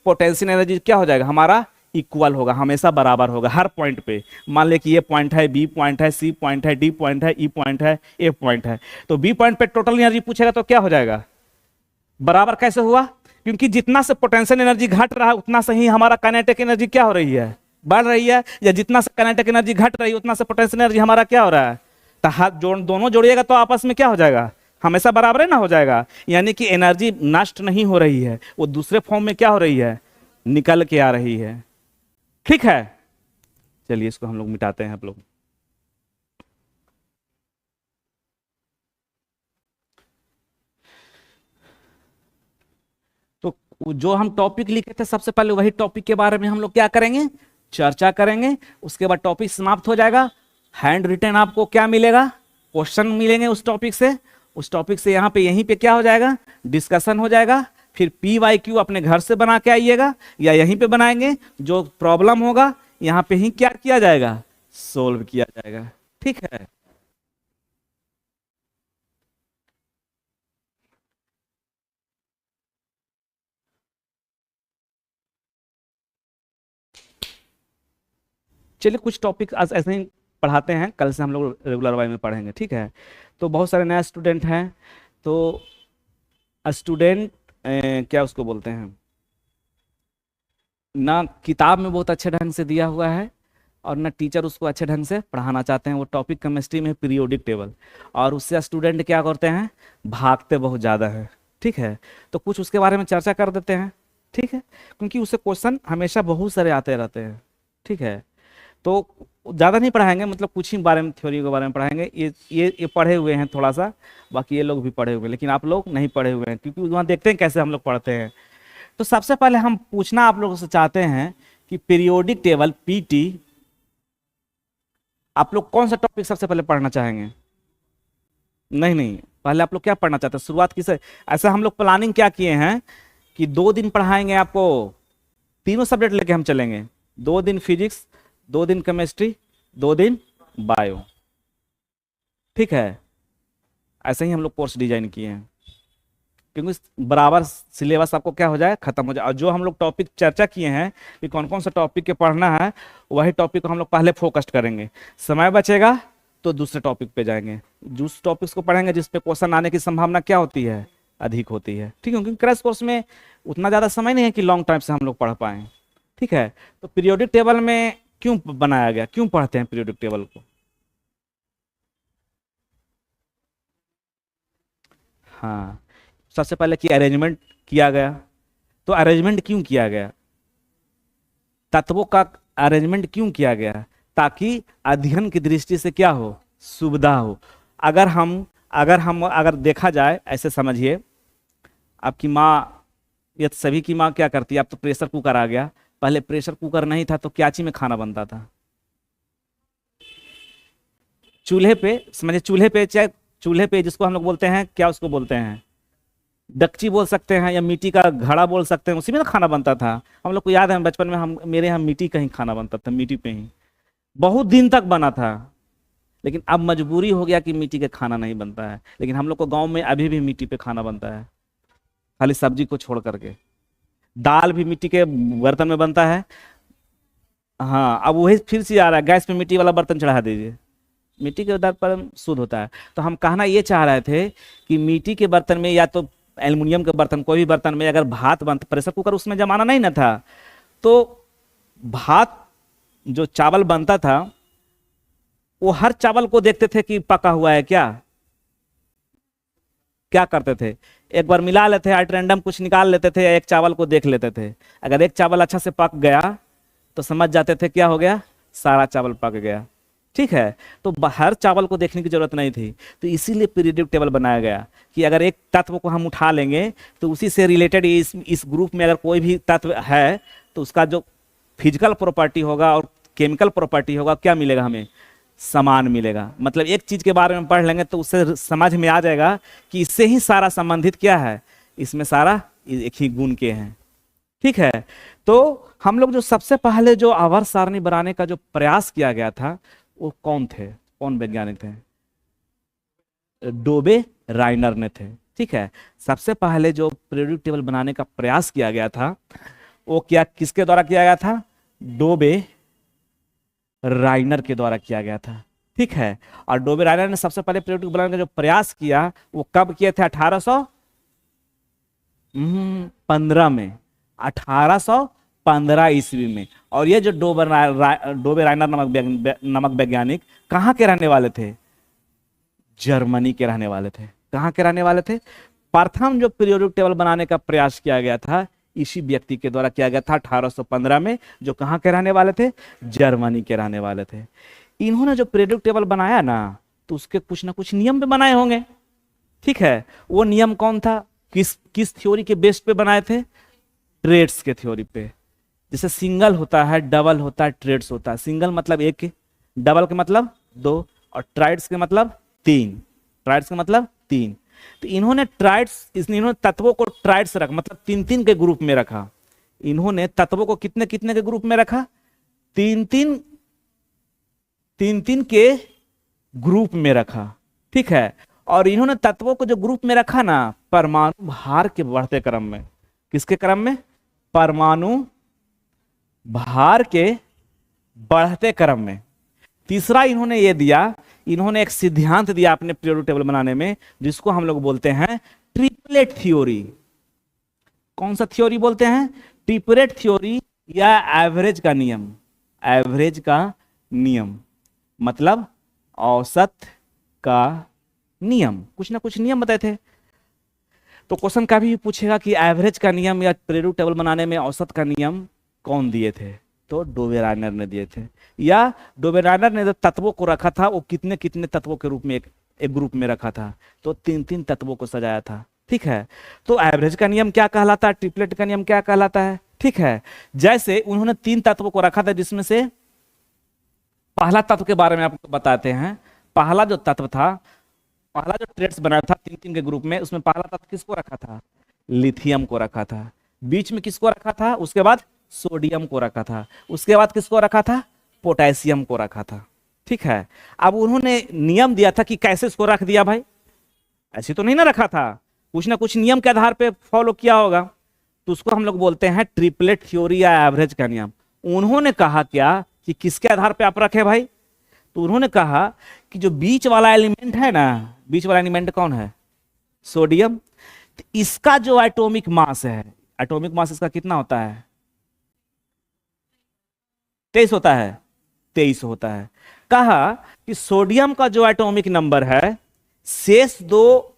potential energy क्या हो जाएगा, हमारा इक्वल होगा, हमेशा बराबर होगा हर पॉइंट पे। मान ले कि ये पॉइंट है, बी पॉइंट है, सी पॉइंट है, डी पॉइंट है, ई पॉइंट है, ए पॉइंट है, तो बी पॉइंट पे टोटल एनर्जी पूछेगा तो क्या हो जाएगा, बराबर। कैसे हुआ, क्योंकि जितना से पोटेंशियल एनर्जी घट रहा है उतना से ही हमारा काइनेटिक एनर्जी क्या हो रही है, बढ़ रही है, या जितना से काइनेटिक एनर्जी घट रही है उतना से पोटेंशियल एनर्जी हमारा क्या हो रहा है। तो हाथ दोनों जोड़िएगा तो आपस में क्या हो जाएगा, हमेशा बराबर है ना हो जाएगा। यानी कि एनर्जी नष्ट नहीं हो रही है, वो दूसरे फॉर्म में क्या हो रही है, निकल के आ रही है। ठीक है, चलिए इसको हम लोग मिटाते हैं आप लोग। तो जो हम टॉपिक लिखे थे सबसे पहले वही टॉपिक के बारे में हम लोग क्या करेंगे, चर्चा करेंगे। उसके बाद टॉपिक समाप्त हो जाएगा, हैंड रिटन आपको क्या मिलेगा, क्वेश्चन मिलेंगे उस टॉपिक से। उस टॉपिक से यहाँ पे यहीं पे क्या हो जाएगा, डिस्कशन हो जाएगा। फिर PYQ अपने घर से बना के आइएगा या यहीं पे बनाएंगे, जो प्रॉब्लम होगा यहाँ पे ही क्या किया जाएगा, सोल्व किया जाएगा। ठीक है, चलिए कुछ टॉपिक आज ऐसे ही पढ़ाते हैं, कल से हम लोग रेगुलर वाई में पढ़ेंगे। ठीक है, तो बहुत सारे नए स्टूडेंट हैं, तो स्टूडेंट क्या उसको बोलते हैं ना, किताब में बहुत अच्छे ढंग से दिया हुआ है और ना टीचर उसको अच्छे ढंग से पढ़ाना चाहते हैं। वो टॉपिक केमिस्ट्री में पीरियोडिक टेबल, और उससे स्टूडेंट क्या करते हैं, भागते बहुत ज़्यादा है। ठीक है, तो कुछ उसके बारे में चर्चा कर देते हैं। ठीक है, क्योंकि उससे क्वेश्चन हमेशा बहुत सारे आते रहते हैं। ठीक है, तो ज़्यादा नहीं पढ़ाएंगे, मतलब कुछ ही बारे में, थ्योरी के बारे में पढ़ाएंगे। ये पढ़े हुए हैं थोड़ा सा, बाकी ये लोग भी पढ़े हुए हैं, लेकिन आप लोग नहीं पढ़े हुए हैं, क्योंकि वहाँ देखते हैं कैसे हम लोग पढ़ते हैं। तो सबसे पहले हम पूछना आप लोगों से चाहते हैं कि पीरियोडिक टेबल PT, आप लोग कौन सा टॉपिक सबसे पहले पढ़ना चाहेंगे। नहीं नहीं, पहले आप लोग क्या पढ़ना चाहते हैं, शुरुआत किसे। ऐसा हम लोग प्लानिंग क्या किए हैं कि 2 दिन पढ़ाएंगे आपको, तीनों सब्जेक्ट लेके हम चलेंगे। 2 दिन फिजिक्स, 2 दिन केमिस्ट्री, 2 दिन बायो। ठीक है, ऐसे ही हम लोग कोर्स डिजाइन किए हैं, क्योंकि बराबर सिलेबस आपको क्या हो जाए, खत्म हो जाए। और जो हम लोग टॉपिक चर्चा किए हैं कि कौन कौन सा टॉपिक के पढ़ना है, वही टॉपिक को हम लोग पहले फोकस करेंगे। समय बचेगा तो दूसरे टॉपिक पे जाएंगे, जिस टॉपिक्स को पढ़ेंगे जिस पे क्वेश्चन आने की संभावना क्या होती है, अधिक होती है। ठीक है, क्योंकि क्रैश कोर्स में उतना ज़्यादा समय नहीं है कि लॉन्ग टाइम से हम लोग पढ़ पाएँ। ठीक है, तो पीरियोडिक टेबल में क्यों बनाया गया, क्यों पढ़ते हैं पीरियोडिक टेबल को। हाँ, सबसे पहले कि अरेंजमेंट किया गया। तो अरेंजमेंट क्यों किया गया, तत्वों का अरेंजमेंट क्यों किया गया, ताकि अध्ययन की दृष्टि से क्या हो, सुविधा हो। अगर देखा जाए, ऐसे समझिए, आपकी माँ या सभी की माँ क्या करती है, अब तो प्रेशर कुकर आ गया, पहले प्रेशर कुकर नहीं था तो क्याची में खाना बनता था, चूल्हे पे। समझिए चूल्हे पे, चाहे चूल्हे पे जिसको हम लोग बोलते हैं, क्या उसको बोलते हैं, डक्ची बोल सकते हैं या मिट्टी का घड़ा बोल सकते हैं, उसी में ना खाना बनता था। हम लोग को याद है बचपन में, हम मेरे यहाँ मिट्टी का ही खाना बनता था, मिट्टी पे ही बहुत दिन तक बना था। लेकिन अब मजबूरी हो गया कि मिट्टी का खाना नहीं बनता है, लेकिन हम लोग को गाँव में अभी भी मिट्टी पे खाना बनता है, खाली सब्जी को छोड़ करके। दाल भी मिट्टी के बर्तन में बनता है। हाँ, अब वही फिर से आ रहा है, गैस पे मिट्टी वाला बर्तन चढ़ा दीजिए, मिट्टी के आधार पर शुद्ध होता है। तो हम कहना ये चाह रहे थे कि मिट्टी के बर्तन में या तो एल्युमिनियम के बर्तन, कोई भी बर्तन में अगर भात बनता, प्रेशर कुकर उसमें जमाना नहीं ना था, तो भात जो चावल बनता था वो हर चावल को देखते थे कि पका हुआ है क्या, क्या करते थे, एक बार मिला लेते थे, एट रैंडम कुछ निकाल लेते थे, एक चावल को देख लेते थे। अगर एक चावल अच्छा से पक गया तो समझ जाते थे क्या हो गया, सारा चावल पक गया। ठीक है। तो हर चावल को देखने की जरूरत नहीं थी, तो इसीलिए पीरियोडिक टेबल बनाया गया कि अगर एक तत्व को हम उठा लेंगे तो उसी से रिलेटेड इस ग्रुप में अगर कोई भी तत्व है तो उसका जो फिजिकल प्रॉपर्टी होगा और केमिकल प्रॉपर्टी होगा क्या मिलेगा, हमें समान मिलेगा। मतलब एक चीज के बारे में पढ़ लेंगे तो उससे समझ में आ जाएगा कि इससे ही सारा संबंधित क्या है, इसमें सारा एक ही गुण के हैं। ठीक है। तो हम लोग जो सबसे पहले जो आवर्त सारणी बनाने का जो प्रयास किया गया था वो कौन थे, कौन वैज्ञानिक थे? डोबे राइनर ने थे। ठीक है। सबसे पहले जो पीरियोडिक टेबल बनाने का प्रयास किया गया था वो क्या किसके द्वारा किया गया था? डोबे राइनर के द्वारा किया गया था। ठीक है। और डोबे राइनर ने सबसे पहले पीरियोडिक बनाने का जो प्रयास किया वो कब किए थे? 1815 में, 1815 ईस्वी में। और ये जो डोबे राइनर नमक वैज्ञानिक कहाँ के रहने वाले थे? जर्मनी के रहने वाले थे। कहाँ के रहने वाले थे? प्रथम जो पीरियोडिक टेबल बनाने का प्रयास किया गया था इसी व्यक्ति के द्वारा किया गया था 1815 में, जो कहाँ के रहने वाले थे? जर्मनी के रहने वाले थे। इन्होंने जो पीरियोडिक टेबल बनाया ना तो उसके कुछ ना कुछ नियम भी बनाए होंगे। ठीक है। वो नियम कौन था? किस थ्योरी के बेस पे बनाए थे? ट्रेड्स के थ्योरी पे। जैसे सिंगल होता है, डबल होता है, ट्रेड्स होता है। सिंगल मतलब एक, डबल के मतलब दो, और ट्राइड्स के मतलब तीन। ट्राइड्स का मतलब तीन। तो इन्होंने इन्होंने तत्वों को ट्राइड्स रखा, मतलब तीन तीन के ग्रुप में रखा। इन्होंने तत्वों को कितने कितने के ग्रुप में रखा? तीन तीन के ग्रुप में रखा। ठीक है। और इन्होंने तत्वों को जो ग्रुप में रखा ना परमाणु भार के बढ़ते क्रम में। किसके क्रम में? परमाणु भार के बढ़ते क्रम में। तीसरा इन्होंने ये दिया, इन्होंने एक सिद्धांत दिया अपने पीरियोडिक टेबल बनाने में जिसको हम लोग बोलते हैं ट्रिपलेट थ्योरी। कौन सा थ्योरी बोलते हैं? ट्रिपलेट थ्योरी या एवरेज का नियम। एवरेज का नियम मतलब औसत का नियम। कुछ ना कुछ नियम बताए थे। तो क्वेश्चन का भी पूछेगा कि एवरेज का नियम या पीरियोडिक टेबल बनाने में औसत का नियम कौन दिए थे? तो डोबे राइनर ने दिए थे। या डोबे राइनर ने जो तत्वों को रखा था वो कितने कितने तत्वों के रूप में एक ग्रुप में रखा था, तो तीन तीन तत्वों को सजाया था। ठीक है। तो एवरेज का नियम क्या कहलाता है? ट्रिपलेट का नियम क्या कहलाता है? ठीक है। जैसे उन्होंने तीन तत्वों को रखा था जिसमें से पहला तत्व के बारे में आपको बताते हैं। पहला जो तत्व था, पहला जो ट्रेड्स बनाया था तीन तीन के ग्रुप में, उसमें पहला तत्व किसको रखा था? लिथियम को रखा था। बीच में किसको रखा था? उसके बाद सोडियम को रखा था। उसके बाद किसको रखा था? पोटेशियम को रखा था। ठीक है। अब उन्होंने नियम दिया था कि कैसे इसको रख दिया भाई, ऐसे तो नहीं ना रखा था, कुछ ना कुछ नियम के आधार पे फॉलो किया होगा। तो उसको हम लोग बोलते हैं ट्रिपलेट थ्योरी या एवरेज का नियम। उन्होंने कहा क्या कि किसके आधार पे आप रखे भाई? तो उन्होंने कहा कि जो बीच वाला एलिमेंट है ना, बीच वाला एलिमेंट कौन है? सोडियम। तो इसका जो एटॉमिक मास है, एटॉमिक मास इसका कितना होता है? 23 होता है। 23 होता है। कहा कि सोडियम का जो एटॉमिक नंबर है शेष दो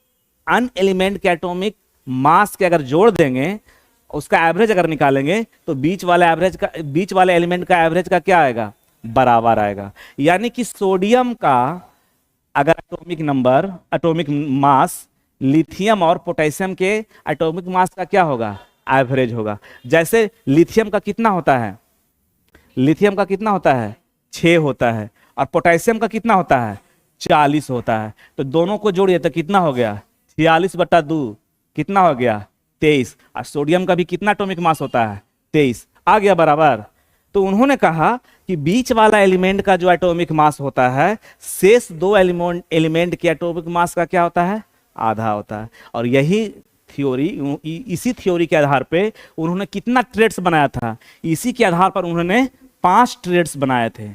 अन एलिमेंट के एटॉमिक मास के अगर जोड़ देंगे, उसका एवरेज अगर निकालेंगे तो बीच वाले एलिमेंट का एवरेज का क्या आएगा? बराबर आएगा। यानी कि सोडियम का अगर एटॉमिक मास लिथियम और पोटेशियम के एटॉमिक मास का क्या होगा? एवरेज होगा। जैसे लिथियम का कितना होता है? लिथियम का कितना होता है? 6 होता है। और पोटेशियम का कितना होता है? 40 होता है। तो दोनों को जोड़िए तो कितना हो गया? 46/2 कितना हो गया? 23। और सोडियम का भी कितना एटॉमिक मास होता है? 23। आ गया बराबर। तो उन्होंने कहा कि बीच वाला एलिमेंट का जो एटॉमिक मास होता है शेष दो एलिमेंट के एटॉमिक मास का क्या होता है? आधा होता है। और यही थ्योरी, इसी थ्योरी के आधार पे उन्होंने कितना ट्रेड्स बनाया था? इसी के आधार पर उन्होंने 5 ट्रेड्स बनाए थे।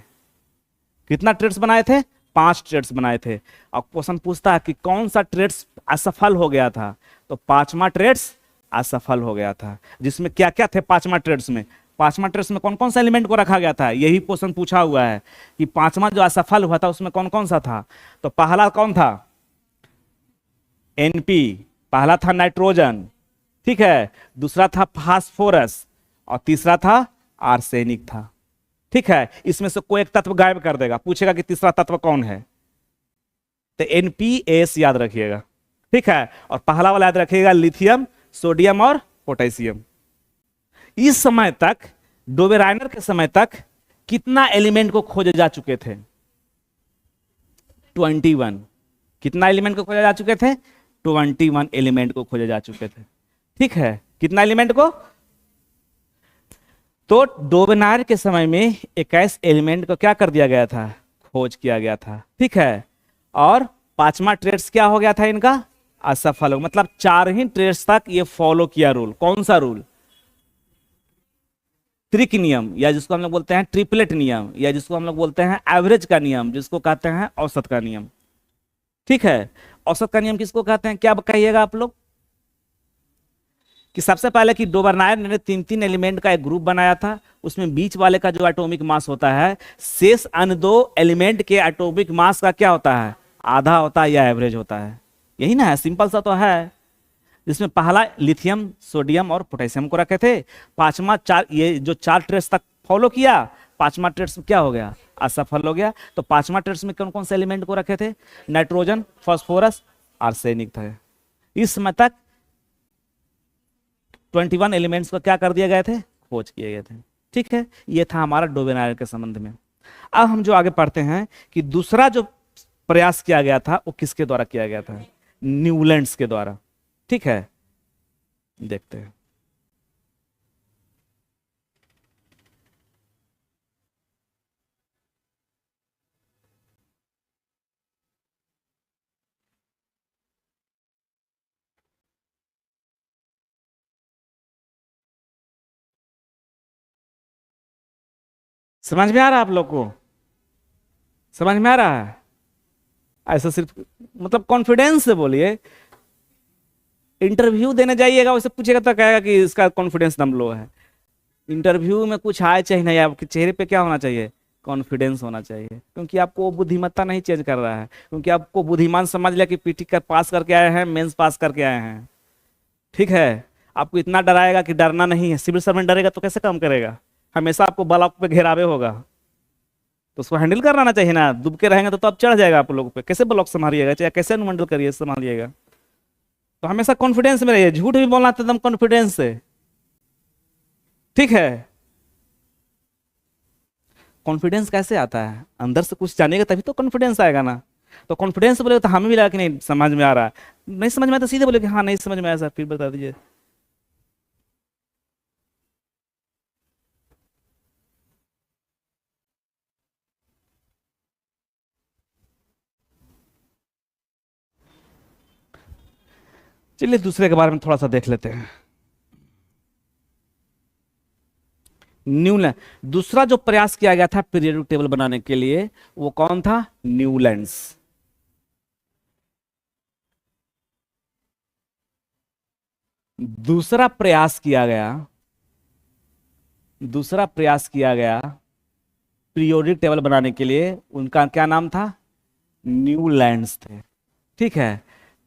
कितना ट्रेड्स बनाए थे? 5 ट्रेड्स बनाए थे। अब क्वेश्चन पूछता है कि कौन सा ट्रेड्स असफल हो गया था? तो 5वां ट्रेड्स असफल हो गया था। जिसमें क्या क्या थे 5वां ट्रेड्स में? 5वां ट्रेड्स में कौन कौन सा एलिमेंट को रखा गया था? यही क्वेश्चन पूछा हुआ है कि 5वां जो असफल हुआ था उसमें कौन कौन सा था? तो पहला कौन था? एनपी। पहला था नाइट्रोजन। ठीक है। दूसरा था फास्फोरस और तीसरा था आर्सेनिक था। ठीक है, इसमें से कोई एक तत्व गायब कर देगा, पूछेगा कि तीसरा तत्व कौन है, तो NPS याद रखिएगा। ठीक है, और पहला वाला याद रखिएगा लिथियम, सोडियम और पोटेशियम। इस समय तक, डोबेराइनर के समय तक कितना एलिमेंट को खोजे जा चुके थे? 21। कितना एलिमेंट को खोजे जा चुके थे? 21 एलिमेंट को खोजे जा चुके थे। ठीक है, कितना एलिमेंट को? तो डोबेनायर के समय में 21 एलिमेंट को क्या कर दिया गया था? खोज किया गया था। ठीक है, और पांचवा ट्रेड्स क्या हो गया था इनका? असफल हो, मतलब 4 ही ट्रेड्स तक ये फॉलो किया रूल। कौन सा रूल? त्रिक नियम, या जिसको हम लोग बोलते हैं ट्रिपलेट नियम, या जिसको हम लोग बोलते हैं एवरेज का नियम, जिसको कहते हैं औसत का नियम। ठीक है, औसत का नियम किसको कहते हैं? क्या कहिएगा आप लोग? कि सबसे पहले कि डोबरनायर ने 3-3 एलिमेंट का एक ग्रुप बनाया था, उसमें बीच वाले का जो एटॉमिक मास होता है, शेष अन्य 2 एलिमेंट के एटॉमिक मास का क्या होता है? आधा होता है या एवरेज होता है। यही ना है, सिंपल सा तो है। जिसमें पहला लिथियम, सोडियम और पोटेशियम को रखे थे। पांचवा ये जो 4 ट्रेस तक फॉलो किया, पांचवा ट्रेस में क्या हो गया? असफल हो गया। तो पांचवा ट्रेस में कौन कौन से एलिमेंट को रखे थे? नाइट्रोजन, फास्फोरस, आर्सेनिक था। इस समय तक 21 एलिमेंट्स को क्या कर दिए गए थे? खोज किए गए थे। ठीक है, ये था हमारा डोबेनायर के संबंध में। अब हम जो आगे पढ़ते हैं कि दूसरा जो प्रयास किया गया था वो किसके द्वारा किया गया था? न्यूलैंड्स के द्वारा। ठीक है, देखते हैं। समझ में आ रहा है आप लोग को? समझ में आ रहा है? ऐसा सिर्फ मतलब कॉन्फिडेंस से बोलिए। इंटरव्यू देने जाइएगा, वैसे पूछेगा तो कहेगा कि इसका कॉन्फिडेंस दम लो है। इंटरव्यू में कुछ आए चाहे नहीं, आपके चेहरे पे क्या होना चाहिए? कॉन्फिडेंस होना चाहिए, क्योंकि आपको वो बुद्धिमत्ता नहीं चेंज कर रहा है, क्योंकि आपको बुद्धिमान समझ लिया कि पीटी कर पास करके आए हैं, मेंस पास करके आए हैं। ठीक है, आपको इतना डराएगा कि डरना नहीं है। सिविल सर्वेंट डरेगा तो कैसे काम करेगा? हमेशा आपको ब्लॉक पे घेरावे होगा, तो उसको हैंडल करना चाहिए ना। डूब के रहेंगे तो अब चढ़ जाएगा आप लोगों पे। कैसे ब्लॉक संभालिएगा, चाहे कैसे अनुमंडल करिए, संभालिएगा। तो हमेशा कॉन्फिडेंस में रहिए, झूठ भी बोलना तो एकदम कॉन्फिडेंस से। ठीक है, कॉन्फिडेंस कैसे आता है? अंदर से कुछ जानेगा तभी तो कॉन्फिडेंस आएगा ना। तो कॉन्फिडेंस बोलेगा तो हमें भी लगा कि नहीं समझ में आ रहा है। नहीं समझ में आया तो सीधे बोले कि हाँ नहीं समझ में आया सर, फिर बता दीजिए। चलिए दूसरे के बारे में थोड़ा सा देख लेते हैं। न्यूलैंड, दूसरा जो प्रयास किया गया था पीरियोडिक टेबल बनाने के लिए, वो कौन था? न्यूलैंड्स। दूसरा प्रयास किया गया, दूसरा प्रयास किया गया पीरियोडिक टेबल बनाने के लिए, उनका क्या नाम था? न्यूलैंड्स थे। ठीक है,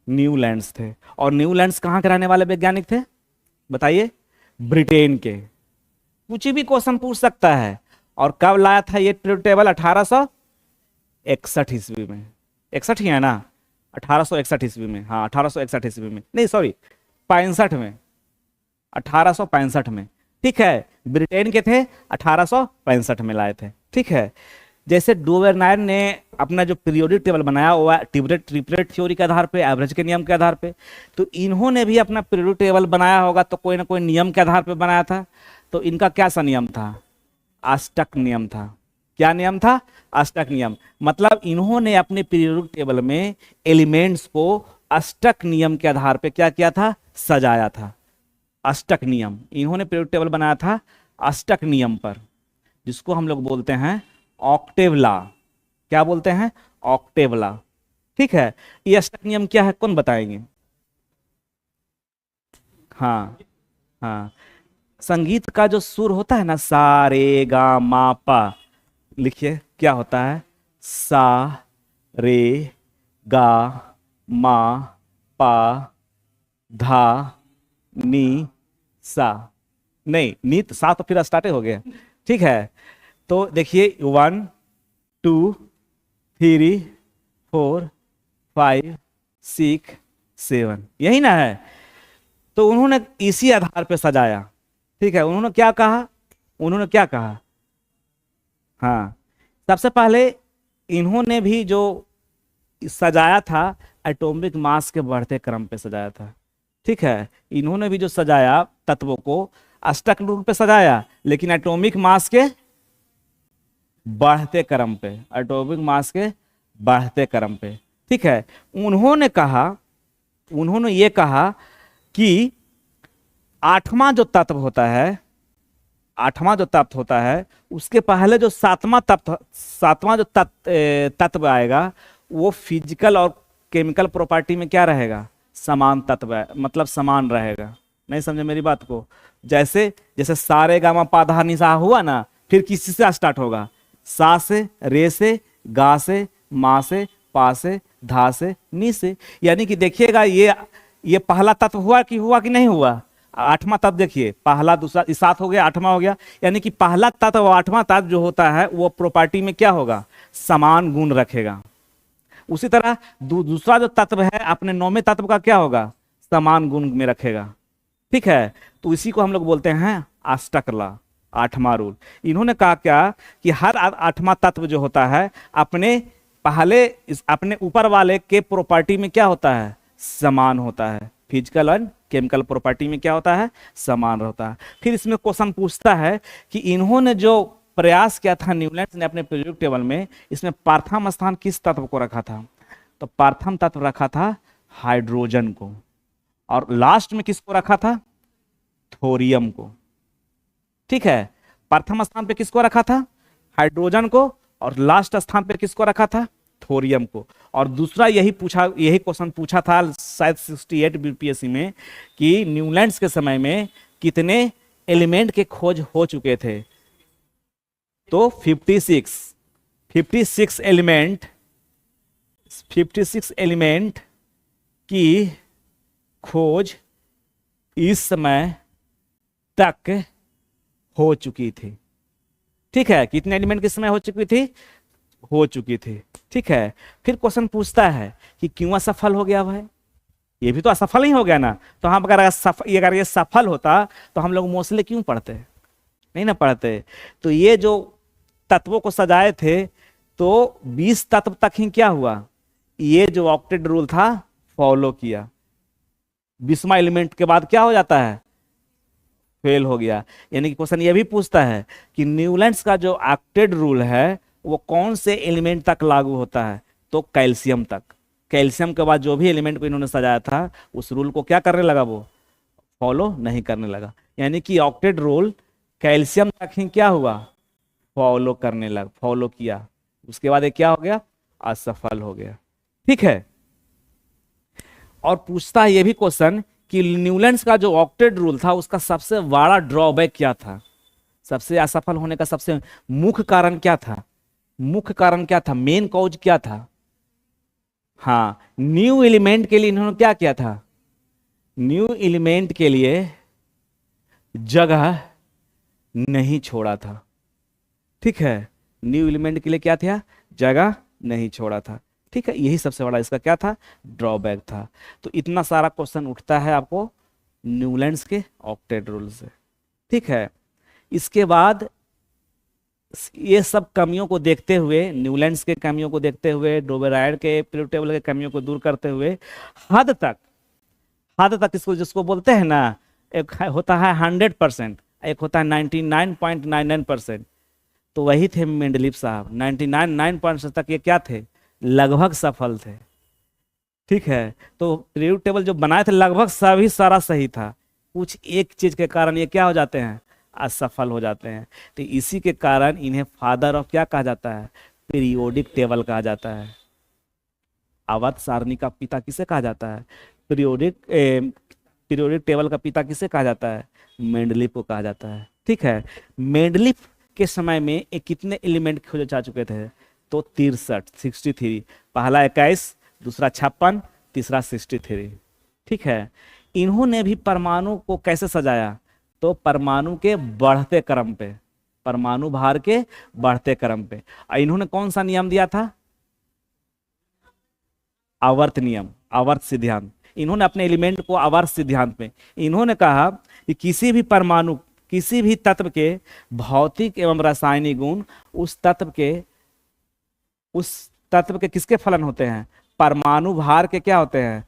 न्यूलैंड्स थे। और न्यूलैंड्स कहाँ के रहने वाले वैज्ञानिक थे? बताइए। ब्रिटेन के। कुछ भी क्वेश्चन पूछ सकता है। और कब लाया था ये पीरियोडिक टेबल? 1861 ईस्वी में। 61 ही है ना? 1861 ईस्वी में, हाँ 1861 ईस्वी में, नहीं सॉरी 65 में, 1865 में। ठीक है, ब्रिटेन के थे, 1865 में लाए थे। ठीक है, जैसे डोवेरनायर ने अपना जो पीरियोडिक टेबल बनाया वो ट्रिपलेट थ्योरी के आधार पे, एवरेज के नियम के आधार पे, तो इन्होंने भी अपना पीरियोडिक टेबल बनाया होगा तो कोई ना कोई नियम के आधार पे बनाया था। तो इनका क्या सा नियम था? अष्टक नियम था। क्या नियम था? अष्टक नियम। मतलब इन्होंने अपने पीरियोडिक टेबल में एलिमेंट्स को अष्टक नियम के आधार पे क्या किया था? सजाया था। अष्टक नियम, इन्होंने पीरियोडिक टेबल बनाया था अष्टक नियम पर, जिसको हम लोग बोलते हैं ऑक्टेव लॉ। क्या बोलते हैं? Octave law. ठीक है, ये अष्टक नियम क्या है कौन बताएंगे? हाँ हाँ, संगीत का जो सुर होता है ना, सा रे गा मा पा, लिखिए क्या होता है? सा रे गा मा पा धा नी सा। नहीं नी तो सा तो फिर स्टार्ट हो गया। ठीक है, तो तो देखिए 1 2 3 4 5 6 7, यही ना है। तो उन्होंने इसी आधार पे सजाया। ठीक है, उन्होंने क्या कहा, उन्होंने क्या कहा, हाँ, सबसे पहले इन्होंने भी जो सजाया था एटॉमिक मास के बढ़ते क्रम पे सजाया था। ठीक है, इन्होंने भी जो सजाया तत्वों को अष्टक रूप पे सजाया, लेकिन एटॉमिक मास के बढ़ते क्रम पे, एटॉमिक मास के बढ़ते क्रम पे। ठीक है, उन्होंने कहा, उन्होंने ये कहा कि आठवां जो तत्व होता है, आठवां जो तत्व होता है उसके पहले जो सातवां तत्व, सातवां जो तत्व आएगा वो फिजिकल और केमिकल प्रॉपर्टी में क्या रहेगा, समान तत्व है, मतलब समान रहेगा। नहीं समझे मेरी बात को? जैसे जैसे सारे गामा पाधा निशा हुआ ना, फिर किसी से स्टार्ट होगा, सा से, रे से, गा से, मा से, पा से, धा से, नी से। यानी कि देखिएगा ये पहला तत्व हुआ कि नहीं हुआ, आठवां तत्व देखिए, पहला दूसरा सात हो गया, आठवां हो गया। यानी कि पहला तत्व और आठवां तत्व जो होता है वो प्रॉपर्टी में क्या होगा, समान गुण रखेगा। उसी तरह दूसरा जो तत्व है अपने नौवें तत्व का क्या होगा, समान गुण में रखेगा। ठीक है, तो इसी को हम लोग बोलते हैं अष्टक लॉ, आठवां रूल। इन्होंने कहा क्या कि हर आठवां तत्व जो होता है अपने पहले अपने ऊपर वाले के प्रॉपर्टी में क्या होता है, समान होता है। फिजिकल और केमिकल प्रॉपर्टी में क्या होता है, समान होता है। फिर इसमें क्वेश्चन पूछता है कि इन्होंने जो प्रयास किया था न्यूलैंड्स ने अपने पीरियोडिक टेबल में, इसमें प्रथम स्थान किस तत्व को रखा था, तो प्रथम तत्व रखा था हाइड्रोजन को, और लास्ट में किसको रखा था, थोरियम को। ठीक है, प्रथम स्थान पे किसको रखा था, हाइड्रोजन को, और लास्ट स्थान पे किसको रखा था, थोरियम को। और दूसरा यही क्वेश्चन पूछा था शायद 68 बीपीएससी में कि न्यूलैंड्स के समय में कितने एलिमेंट के खोज हो चुके थे, तो 56 एलिमेंट की खोज इस समय तक हो चुकी थी। ठीक है, कितने एलिमेंट किस समय हो चुकी थी। ठीक है, फिर क्वेश्चन पूछता है कि क्यों असफल हो गया भाई, ये भी तो असफल ही हो गया ना। तो हम अगर ये सफल होता तो हम लोग मोस्टली क्यों पढ़ते, नहीं ना पढ़ते। तो ये जो तत्वों को सजाए थे तो 20 तत्व तक ही क्या हुआ, ये जो ऑक्टेट रूल था फॉलो किया। 20वां एलिमेंट के बाद क्या हो जाता है, फेल हो गया। यानी कि क्वेश्चन ये भी पूछता है कि न्यूलैंड्स का जो ऑक्टेट रूल है वो कौन से एलिमेंट तक लागू होता है, तो कैल्शियम तक। कैल्शियम के बाद जो भी एलिमेंट को इन्होंने सजाया था उस रूल को क्या करने लगा, वो फॉलो नहीं करने लगा। यानी कि ऑक्टेट रूल कैल्शियम तक ही क्या हुआ, फॉलो किया। उसके बाद ये क्या हो गया, असफल हो गया। ठीक है, और पूछता है ये भी क्वेश्चन कि न्यूलैंड्स का जो ऑक्टेट रूल था उसका सबसे बड़ा ड्रॉबैक क्या था, सबसे असफल होने का सबसे मुख्य कारण क्या था, मेन कॉज क्या था। हाँ, न्यू एलिमेंट के लिए इन्होंने क्या किया था, न्यू एलिमेंट के लिए जगह नहीं छोड़ा था। ठीक है, न्यू एलिमेंट के लिए क्या था, जगह नहीं छोड़ा था। ठीक है, यही सबसे बड़ा इसका क्या था, ड्रॉबैक था। तो इतना सारा क्वेश्चन उठता है आपको न्यूलैंड्स के ऑक्टेट रूल से। ठीक है, इसके बाद ये सब कमियों को देखते हुए, न्यूलैंड्स के कमियों को देखते हुए, डोबेराइड के पीरियोडिक टेबल के कमियों को दूर करते हुए हद तक इसको जिसको बोलते हैं ना, एक होता है 100%, एक होता है 99.99%। तो वही थे मेंडलीव साहब, 99% तक ये क्या थे, लगभग सफल थे। ठीक है, तो पीरियोडिक टेबल जो बनाए थे लगभग सभी सारा सही था, कुछ एक चीज के कारण ये क्या हो जाते हैं, असफल हो जाते हैं। तो इसी के कारण इन्हें फादर ऑफ क्या कहा जाता है, पीरियोडिक टेबल कहा जाता है। आवर्त सारणी का पिता किसे कहा जाता है, पीरियोडिक टेबल का पिता किसे कहा जाता है, मेंडलीव को कहा जाता है। ठीक है, मेंडलीव के समय में कितने एलिमेंट खोजे जा चुके थे, तो 63, पहला 21, दूसरा 56, तीसरा 63। ठीक है, इन्होंने भी परमाणु को कैसे सजाया, तो परमाणु के बढ़ते क्रम पे, परमाणु भार के बढ़ते क्रम पे। और इन्होंने कौन सा नियम दिया था? आवर्त नियम, आवर्त सिद्धांत। इन्होंने अपने एलिमेंट को आवर्त सिद्धांत में इन्होंने कहा कि किसी भी परमाणु, किसी भी तत्व के भौतिक एवं रासायनिक गुण उस तत्व के किसके फलन होते हैं? परमाणु भार के क्या होते हैं?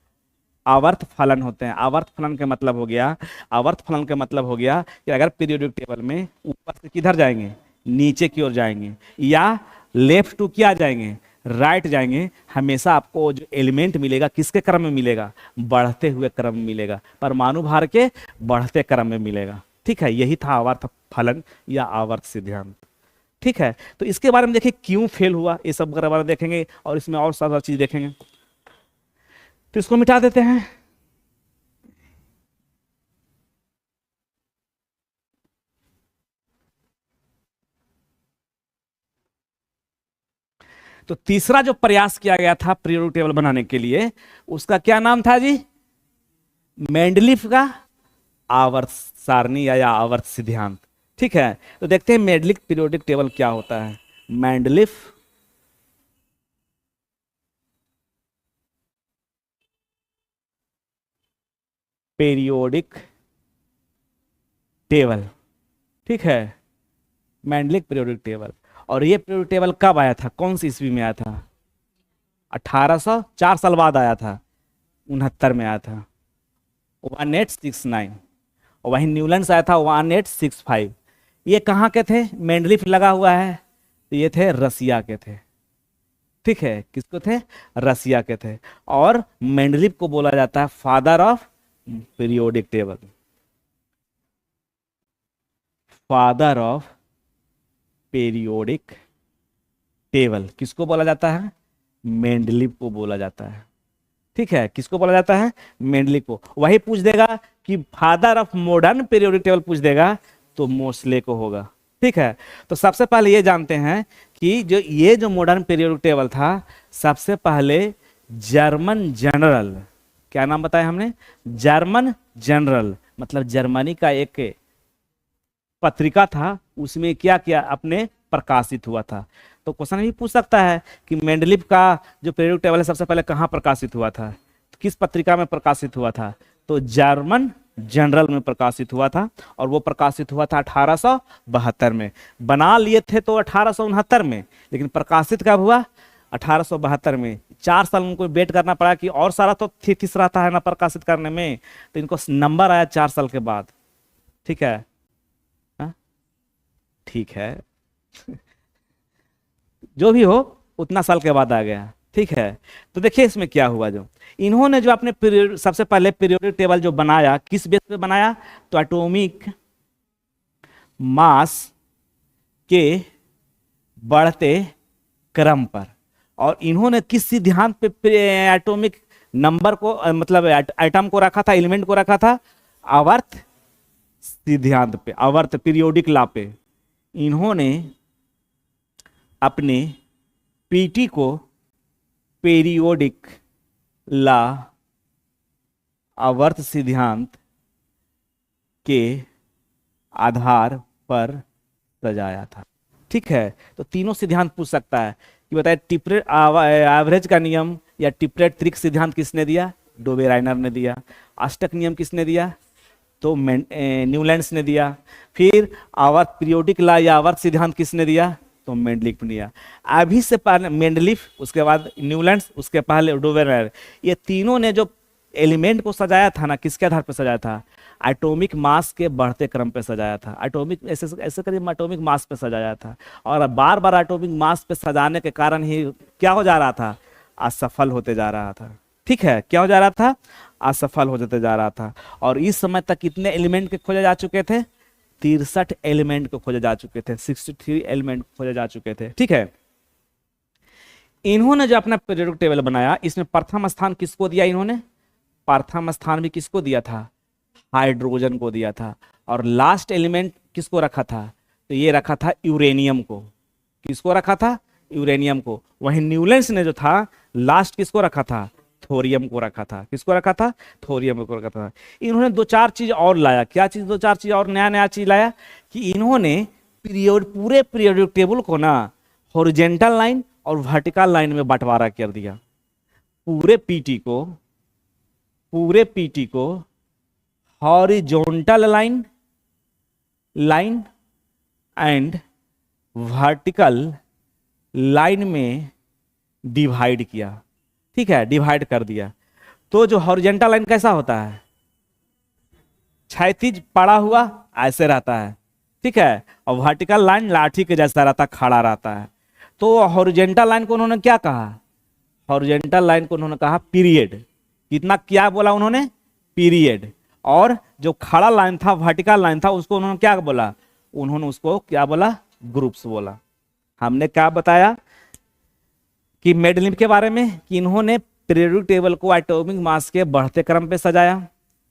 आवर्त फलन होते हैं। आवर्त फलन का मतलब हो गया, आवर्त फलन का मतलब हो गया कि अगर पीरियोडिक टेबल में ऊपर से किधर जाएंगे? नीचे की ओर जाएंगे, या लेफ्ट टू क्या जाएंगे? राइट जाएंगे, हमेशा आपको जो एलिमेंट मिलेगा किसके क्रम में मिलेगा? बढ़ते हुए क्रम में मिलेगा, परमाणु भार के बढ़ते क्रम में मिलेगा। ठीक है, यही था आवर्त फलन या आवर्त सिद्धांत। ठीक है, तो इसके बारे में देखिए क्यों फेल हुआ, ये सब बारे में देखेंगे और इसमें और सारा चीज देखेंगे। तो इसको मिटा देते हैं। तो तीसरा जो प्रयास किया गया था पीरियोडिक टेबल बनाने के लिए, उसका क्या नाम था जी? मेंडलीफ का आवर्त सारणी या आवर्त सिद्धांत। ठीक है, तो देखते हैं मेंडलीफ पीरियोडिक टेबल क्या होता है। Mendeleev periodic table. ठीक है, मेंडलीफ पीरियोडिक टेबल। और ये पीरियोडिक टेबल कब आया था, कौन सी ईस्वी में आया था? 1800, 4 साल बाद आया था, 69 में आया था, 1869। और वहीं न्यूलैंड्स आया था 1865। ये कहाँ के थे? मेंडलीफ लगा हुआ है, तो ये थे रसिया के थे। ठीक है, किसको थे? रसिया के थे। और मेंडलीफ को बोला जाता है father of periodic table, father of periodic table. किसको बोला जाता है? मेंडलीफ को बोला जाता है। ठीक है, किसको बोला जाता है? मेंडलीफ को। वही पूछ देगा कि father of modern periodic table पूछ देगा तो मोस्ले को होगा। ठीक है, तो सबसे पहले ये जानते हैं कि जो मॉडर्न पीरियोडिक टेबल था, सबसे पहले जर्मन जनरल, क्या नाम बताया हमने? जर्मन जनरल, मतलब जर्मनी का एक पत्रिका था, उसमें क्या किया? अपने प्रकाशित हुआ था। तो क्वेश्चन भी पूछ सकता है कि मेंडलीफ का जो पीरियोडिक टेबल है सबसे पहले कहाँ प्रकाशित हुआ था, किस पत्रिका में प्रकाशित हुआ था? तो जर्मन जनरल में प्रकाशित हुआ था, और वो प्रकाशित हुआ था 1872 में। बना लिए थे तो 1869 में, लेकिन प्रकाशित कब हुआ? 1872 में। 4 साल उनको वेट करना पड़ा कि और सारा तो थीसिस रहता है ना प्रकाशित करने में, तो इनको नंबर आया 4 साल के बाद। ठीक है, ठीक है जो भी हो उतना साल के बाद आ गया। ठीक है, तो देखिए इसमें क्या हुआ, जो इन्होंने जो अपने सबसे पहले पीरियोडिक टेबल जो बनाया, किस बेस पे बनाया? तो एटॉमिक मास के बढ़ते क्रम पर। और इन्होंने किस सिद्धांत पे एटॉमिक नंबर को, मतलब एटम को रखा था, एलिमेंट को रखा था? आवर्त सिद्धांत पे, आवर्त पीरियोडिक लॉ पे। इन्होंने अपने पीटी को पीरियोडिक लॉ, आवर्त सिद्धांत के आधार पर सजाया था। ठीक है, तो तीनों सिद्धांत पूछ सकता है कि बताए टिपरेट एवरेज का नियम या टिपरेट त्रिक सिद्धांत किसने दिया? डोबे राइनर ने दिया। अष्टक नियम किसने दिया? तो न्यूलैंड्स ने दिया। फिर आवर्त पीरियोडिक लॉ या आवर्त सिद्धांत किसने दिया? तो मेंडलीफ ने दिया। अभी से पहले मेंडलीफ, उसके बाद न्यूलैंड्स, उसके पहले डोबे राइनर, ये तीनों ने जो एलिमेंट को सजाया था ना, किसके आधार पर सजाया था? एटॉमिक मास के बढ़ते क्रम पे सजाया था। एटॉमिक ऐसे ऐसे करीब एटॉमिक मास पे सजाया था, और बार बार एटॉमिक मास पे सजाने के कारण ही क्या हो जा रहा था? असफल होते जा रहा था। ठीक है, क्या हो जा रहा था? असफल हो जाते जा रहा था। और इस समय तक कितने एलिमेंट के खोजे जा चुके थे? 63 एलिमेंट को खोजे जा चुके थे, 63 एलिमेंट खोजे जा चुके थे। ठीक है, इन्होंने जो अपना पीरियोडिक टेबल बनाया, इसमें प्रथम स्थान किसको दिया? इन्होंने प्रथम स्थान भी किसको दिया था? हाइड्रोजन को दिया था। और लास्ट एलिमेंट किसको रखा था? तो ये रखा था यूरेनियम को। किसको रखा था? यूरेनियम को। वहीं न्यूलैंड्स ने जो था लास्ट किसको रखा था? थोरियम को रखा था। किसको रखा था? थोरियम को रखा था। इन्होंने 2-4 चीज और लाया। क्या चीज? 2-4 चीज और नया नया चीज लाया कि इन्होंने पूरे पीरियोडिक टेबल को ना हॉरिजेंटल लाइन और वर्टिकल लाइन में बंटवारा कर दिया। पूरे पीटी को horizontal line and vertical line में डिवाइड किया। ठीक है, डिवाइड कर दिया। तो जो हॉरिजॉन्टल लाइन कैसा होता है, क्षैतिज पड़ा हुआ ऐसे रहता है। ठीक है, और वर्टिकल लाइन लाठी के जैसा रहता, खड़ा रहता है। तो हॉरिजॉन्टल लाइन को उन्होंने क्या कहा, हॉरिजॉन्टल लाइन को उन्होंने कहा पीरियड। कितना क्या बोला उन्होंने, पीरियड। और जो खड़ा लाइन था, वर्टिकल लाइन था, उसको उन्होंने क्या बोला, उन्होंने उसको क्या बोला, ग्रुप्स बोला। हमने क्या बताया कि मेंडेलीव के बारे में कि इन्होंने पीरियोडिक टेबल को एटॉमिक मास के बढ़ते क्रम पे सजाया।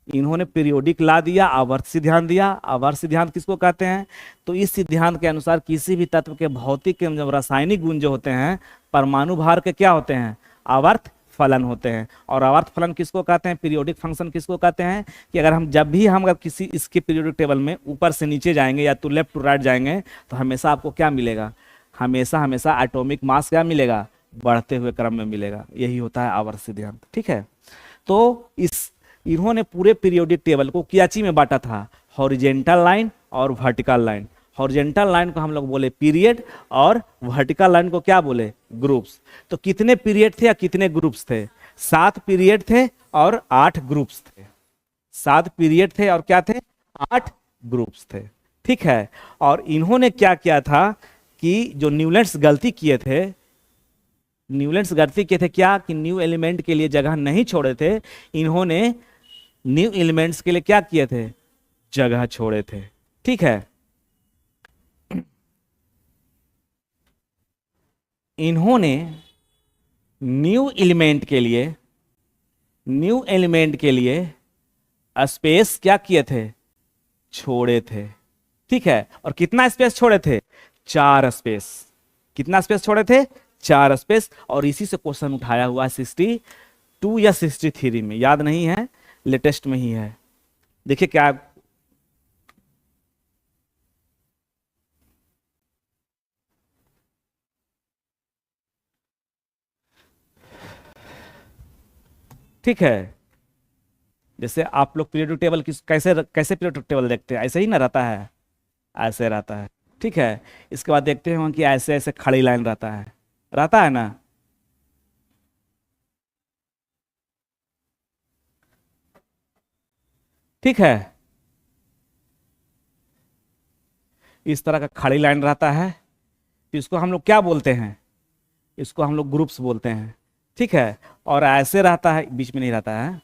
इन्होंने पीरियोडिक ला दिया, आवर्त सिद्धांत दिया। आवर्त सिद्धांत किसको कहते हैं, तो इस सिद्धांत के अनुसार किसी भी तत्व के भौतिक एवं रासायनिक गुण जो होते हैं परमाणु भार के क्या होते हैं, आवर्त फलन होते हैं। और आवर्त फलन किसको कहते हैं, पीरियोडिक फंक्शन किसको कहते हैं, कि अगर हम जब भी हम अगर किसी इसके पीरियोडिक टेबल में ऊपर से नीचे जाएंगे या तो लेफ्ट टू राइट जाएंगे तो हमेशा आपको क्या मिलेगा, हमेशा एटॉमिक मास क्या मिलेगा, बढ़ते हुए क्रम में मिलेगा। यही होता है आवर्त सिद्धांत। ठीक है, तो इन्होंने पूरे पीरियोडिक टेबल को कियाची में बांटा था, हॉरिजेंटल लाइन और वर्टिकल लाइन। हॉरिजेंटल लाइन को हम लोग बोले पीरियड और वर्टिकल लाइन को क्या बोले, ग्रुप्स। तो कितने पीरियड थे या कितने ग्रुप्स थे, 7 पीरियड थे और 8 ग्रुप्स थे। 7 पीरियड थे और क्या थे, 8 ग्रुप्स थे। ठीक है, और इन्होंने क्या किया था कि जो न्यूलैंड्स गलती किए थे, क्या कि न्यू एलिमेंट के लिए जगह नहीं छोड़े थे। इन्होंने न्यू एलिमेंट्स के लिए क्या किए थे, जगह छोड़े थे। ठीक है, इन्होंने न्यू एलिमेंट के लिए स्पेस क्या किए थे, छोड़े थे। ठीक है, और कितना स्पेस छोड़े थे, 4 स्पेस। कितना स्पेस छोड़े थे, 4 स्पेस। और इसी से क्वेश्चन उठाया हुआ 62 या 63 में, याद नहीं है, लेटेस्ट में ही है। देखिए क्या, ठीक है, जैसे आप लोग पीरियोडिक टेबल कैसे पीरियोडिक टेबल देखते हैं, ऐसे ही ना रहता है, ऐसे रहता है। ठीक है, इसके बाद देखते हैं कि ऐसे ऐसे खड़ी लाइन रहता है ना। ठीक है, इस तरह का खड़ी लाइन रहता है। तो इसको हम लोग क्या बोलते हैं, इसको हम लोग ग्रुप्स बोलते हैं। ठीक है, और ऐसे रहता है, बीच में नहीं रहता है।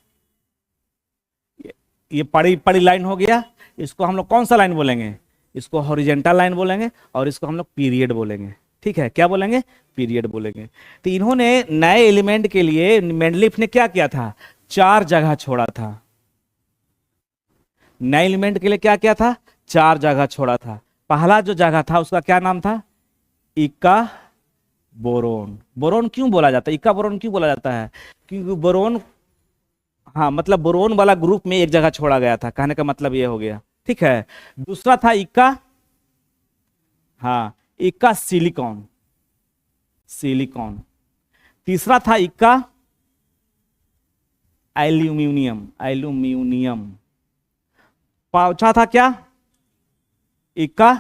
ये पड़ी लाइन हो गया, इसको हम लोग कौन सा लाइन बोलेंगे, इसको हॉरिजेंटल लाइन बोलेंगे और इसको हम लोग पीरियड बोलेंगे। ठीक है, क्या बोलेंगे, पीरियड बोलेंगे। तो इन्होंने नए एलिमेंट के लिए मेंडलीफ ने क्या किया था, 4 जगह छोड़ा था। नए एलिमेंट के लिए क्या किया था, 4 जगह छोड़ा था। पहला जो जगह था उसका क्या नाम था, इक्का बोरोन। बोरोन क्यों बोला जाता है, इक्का बोरोन क्यों बोला जाता है, क्योंकि बोरोन, हाँ मतलब बोरोन वाला ग्रुप में एक जगह छोड़ा गया था, कहने का मतलब ये हो गया। ठीक है, दूसरा था इक्का, हाँ इक्का सिलिकॉन। तीसरा था इक्का एल्यूमिनियम। चौथा था क्या, इक्का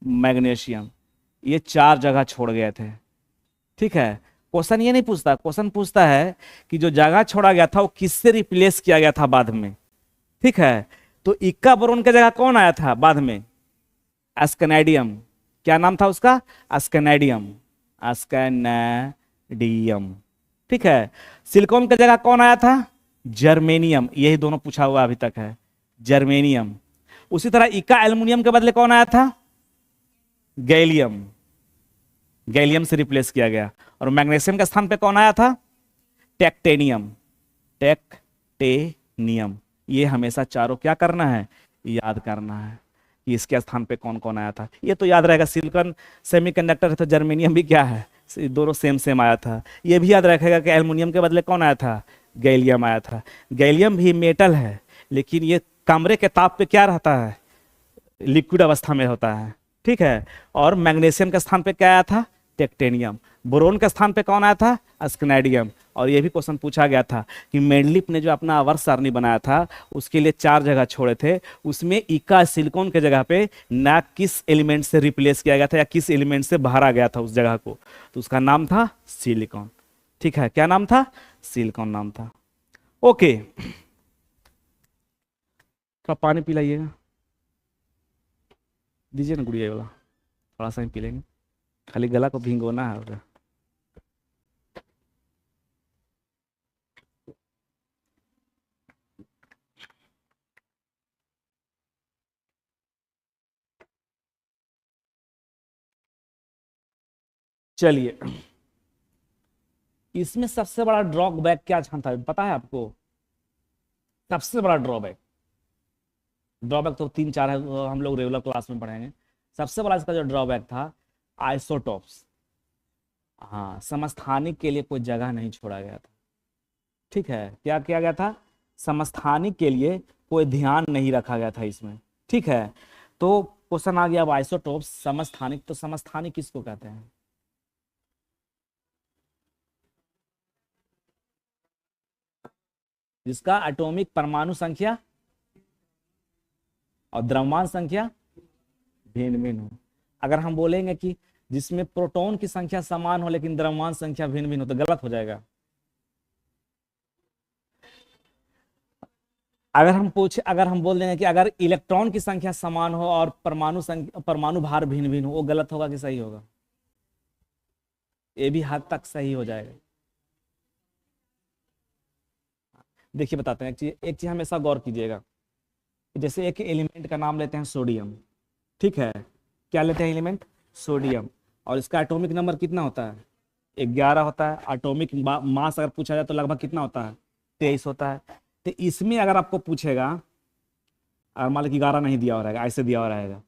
मैग्नीशियम। ये 4 जगह छोड़ गए थे। ठीक है, क्वेश्चन ये नहीं पूछता, क्वेश्चन पूछता है कि जो जगह छोड़ा गया था वो किससे रिप्लेस किया गया था बाद में। ठीक है, तो इक्का बोरोन की जगह कौन आया था बाद में, एस्केनेडियम। क्या नाम था उसका, एस्केनेडियम। ठीक है, सिलिकॉन की जगह कौन आया था, जर्मेनियम। यही दोनों पूछा हुआ अभी तक है, जर्मेनियम। उसी तरह इक्का एल्युमिनियम के बदले कौन आया था, गैलियम से रिप्लेस किया गया। और मैग्नीशियम के स्थान पे कौन आया था, टेक्टेनियम। ये हमेशा चारों क्या करना है, याद करना है कि इसके स्थान पे कौन कौन आया था। ये तो याद रहेगा, सिलिकॉन सेमीकंडक्टर है तो जर्मेनियम भी क्या है, दोनों सेम आया था। ये भी याद रखेगा कि एल्युमिनियम के बदले कौन आया था, गैलियम आया था। गैलियम भी मेटल है, लेकिन ये कमरे के ताप पे क्या रहता है, लिक्विड अवस्था में होता है, ठीक है। और मैग्नीशियम के स्थान पे क्या आया था, टेक्टेनियम। बोरोन के स्थान पे कौन आया था, स्कैंडियम। और ये भी क्वेश्चन पूछा गया था कि मेंडलीफ ने जो अपना आवर्त सारणी बनाया था उसके लिए 4 जगह छोड़े थे, उसमें इका सिलिकॉन के जगह पे ना किस एलिमेंट से रिप्लेस किया गया था या किस एलिमेंट से भरा गया था उस जगह को, तो उसका नाम था सिलिकॉन, ठीक है। क्या नाम था, सिलिकॉन नाम था। ओके, थोड़ा पानी पी लाइएगा, दीजिए ना गुड़िया वाला, थोड़ा सा ही पी लेंगे, खाली गला को भिंगोना है उधर। चलिए, इसमें सबसे बड़ा ड्रॉबैक क्या जानता है, पता है आपको, सबसे बड़ा ड्रॉबैक, ड्रॉबैक तो 3-4 है, वो हम लोग रेगुलर क्लास में पढ़ेंगे। सबसे बड़ा इसका जो ड्रॉबैक था, आइसोटॉप्स, हाँ, समस्थानिक के लिए कोई जगह नहीं छोड़ा गया था, ठीक है। क्या किया गया था, समस्थानिक के लिए कोई ध्यान नहीं रखा गया था इसमें, ठीक है। तो क्वेश्चन आ गया अब आइसोटॉप्स समस्थानिक, तो समस्थानिक किसको कहते हैं, जिसका एटॉमिक परमाणु संख्या और द्रव्यमान संख्या भिन्न भिन्न हो। अगर हम बोलेंगे कि जिसमें प्रोटॉन की संख्या समान हो लेकिन द्रव्यमान संख्या भिन्न भिन्न हो, तो गलत हो जाएगा। अगर हम बोल देंगे कि अगर इलेक्ट्रॉन की संख्या समान हो और परमाणु भार भिन्न भिन्न हो, वो गलत होगा कि सही होगा, ये भी हद तक सही हो जाएगा। देखिए बताते हैं, एक चीज हमेशा गौर कीजिएगा, जैसे एक एलिमेंट का नाम लेते हैं सोडियम, ठीक है। क्या लेते हैं, एलिमेंट सोडियम, और इसका एटॉमिक नंबर कितना होता है, 11 होता है। एटॉमिक मास अगर पूछा जाए तो लगभग कितना होता है, 23 होता है। तो इसमें अगर आपको पूछेगा, और मान लो कि 11 नहीं दिया हो रहेगा, ऐसे दिया हो रहेगा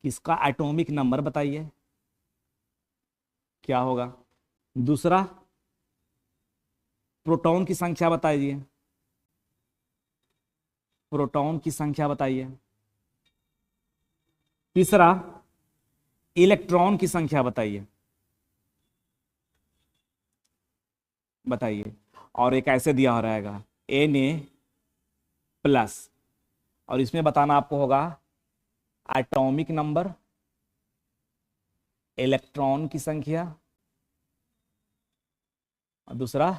कि इसका एटॉमिक नंबर बताइए, क्या होगा। दूसरा, प्रोटॉन की संख्या बताइए, प्रोटॉन की संख्या बताइए। तीसरा, इलेक्ट्रॉन की संख्या बताइए, बताइए। और एक ऐसे दिया हो रहेगा Na+, और इसमें बताना आपको होगा एटॉमिक नंबर, इलेक्ट्रॉन की संख्या, और दूसरा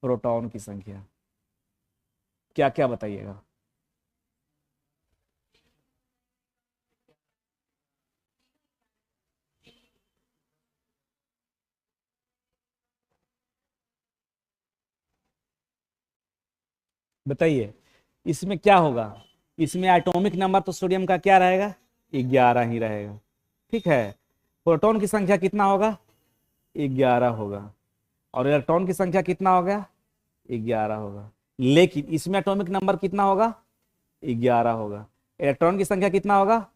प्रोटॉन की संख्या। क्या क्या बताइएगा, बताइए। इसमें क्या होगा, इसमें एटॉमिक नंबर तो सोडियम का क्या रहेगा, 11 ही रहेगा, ठीक है। प्रोटॉन की संख्या कितना होगा, 11 होगा, और इलेक्ट्रॉन की संख्या कितना होगा, 11 होगा। लेकिन इसमें एटॉमिक नंबर कितना होगा, 11 होगा। इलेक्ट्रॉन की संख्या कितना होगा,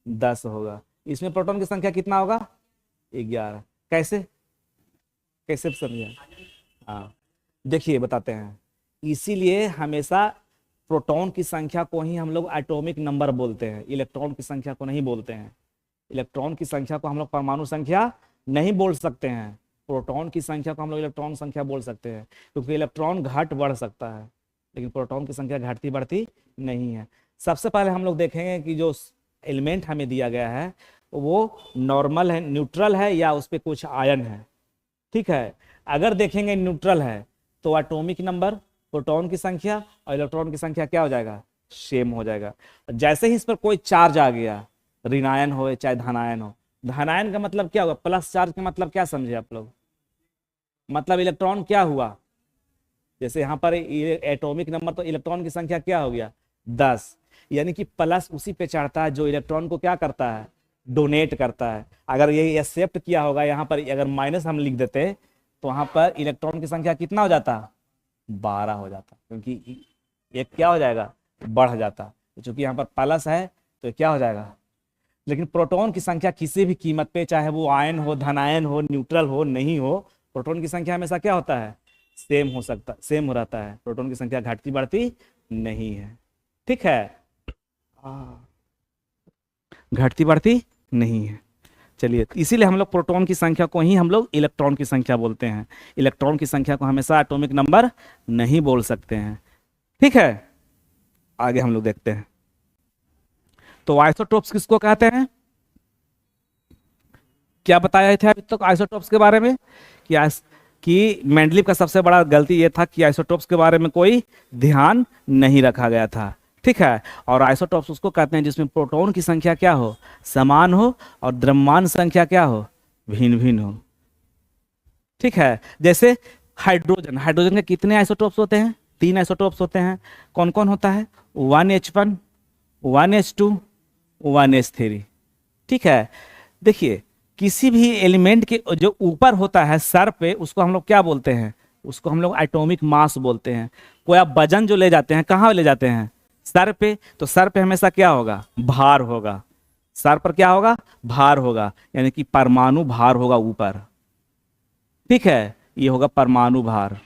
10 होगा। इसमें प्रोटॉन की संख्या कितना होगा, 11। कैसे, कैसे समझे, हाँ, देखिए बताते हैं। इसीलिए हमेशा प्रोटॉन की संख्या को ही हम लोग एटॉमिक नंबर बोलते हैं, इलेक्ट्रॉन की संख्या को नहीं बोलते हैं। इलेक्ट्रॉन की संख्या को हम लोग परमाणु संख्या नहीं बोल सकते हैं, प्रोटॉन की संख्या को हम लोग इलेक्ट्रॉन संख्या बोल सकते हैं, क्योंकि इलेक्ट्रॉन घट बढ़ सकता है लेकिन प्रोटॉन की संख्या घटती बढ़ती नहीं है। सबसे पहले हम लोग देखेंगे कि जो एलिमेंट हमें दिया गया है वो नॉर्मल है, न्यूट्रल है, या उस पर कुछ आयन है, ठीक है। अगर देखेंगे न्यूट्रल है तो एटॉमिक नंबर, प्रोटॉन की संख्या और इलेक्ट्रॉन की संख्या क्या हो जाएगा, सेम हो जाएगा। जैसे ही इस पर कोई चार्ज आ गया, ऋणायन हो चाहे धनायन हो, धनायन का मतलब क्या होगा, प्लस चार्ज का मतलब क्या समझे आप लोग, मतलब इलेक्ट्रॉन क्या हुआ, जैसे यहाँ पर एटॉमिक नंबर तो इलेक्ट्रॉन की संख्या क्या हो गया, 10, यानी कि प्लस उसी पे चढ़ता है जो इलेक्ट्रॉन को क्या करता है, डोनेट करता है। अगर ये एक्सेप्ट किया होगा, यहाँ पर अगर माइनस हम लिख देते तो वहां पर इलेक्ट्रॉन की संख्या कितना हो जाता, 12 हो जाता, क्योंकि एक क्या हो जाएगा, बढ़ जाता। चूंकि यहाँ पर प्लस है तो क्या हो जाएगा। लेकिन प्रोटॉन की संख्या किसी भी कीमत पे, चाहे वो आयन हो, धनायन हो, न्यूट्रल हो, नहीं हो, प्रोटॉन की संख्या हमेशा क्या होता है, सेम हो रहता है। प्रोटॉन की संख्या घटती बढ़ती नहीं है, ठीक है। हाँ, घटती बढ़ती नहीं है। चलिए, इसीलिए हम लोग प्रोटॉन की संख्या को ही हम लोग इलेक्ट्रॉन की संख्या बोलते हैं। इलेक्ट्रॉन की संख्या को हमेशा एटॉमिक नंबर नहीं बोल सकते हैं। ठीक है, आगे हम लोग देखते हैं। तो आइसोटोप्स किसको कहते हैं? क्या बताया था अभी तक आइसोटोप्स के बारे में कि मेंडलीव का सबसे बड़ा गलती ये था कि आइसोटोप्स के बारे में कोई ध्यान नहीं रखा गया था। ठीक है, और आइसोटोप्स उसको कहते हैं जिसमें प्रोटॉन की संख्या क्या हो, समान हो, और द्रव्यमान संख्या क्या हो, भिन्न भिन्न हो। ठीक है, जैसे हाइड्रोजन, हाइड्रोजन के कितने आइसोटोप्स होते हैं? 3 आइसोटोप्स होते हैं। कौन कौन होता है? 1H1, 1H2, 1H3। ठीक है, देखिए किसी भी एलिमेंट के जो ऊपर होता है सर पे, उसको हम लोग क्या बोलते हैं? उसको हम लोग एटॉमिक मास बोलते हैं। कोई आप वजन जो ले जाते हैं, कहाँ ले जाते हैं? सर पे। तो सर पे हमेशा क्या होगा? भार होगा। सर पर क्या होगा? भार होगा, यानी कि परमाणु भार होगा ऊपर। ठीक है, ये होगा परमाणु भार।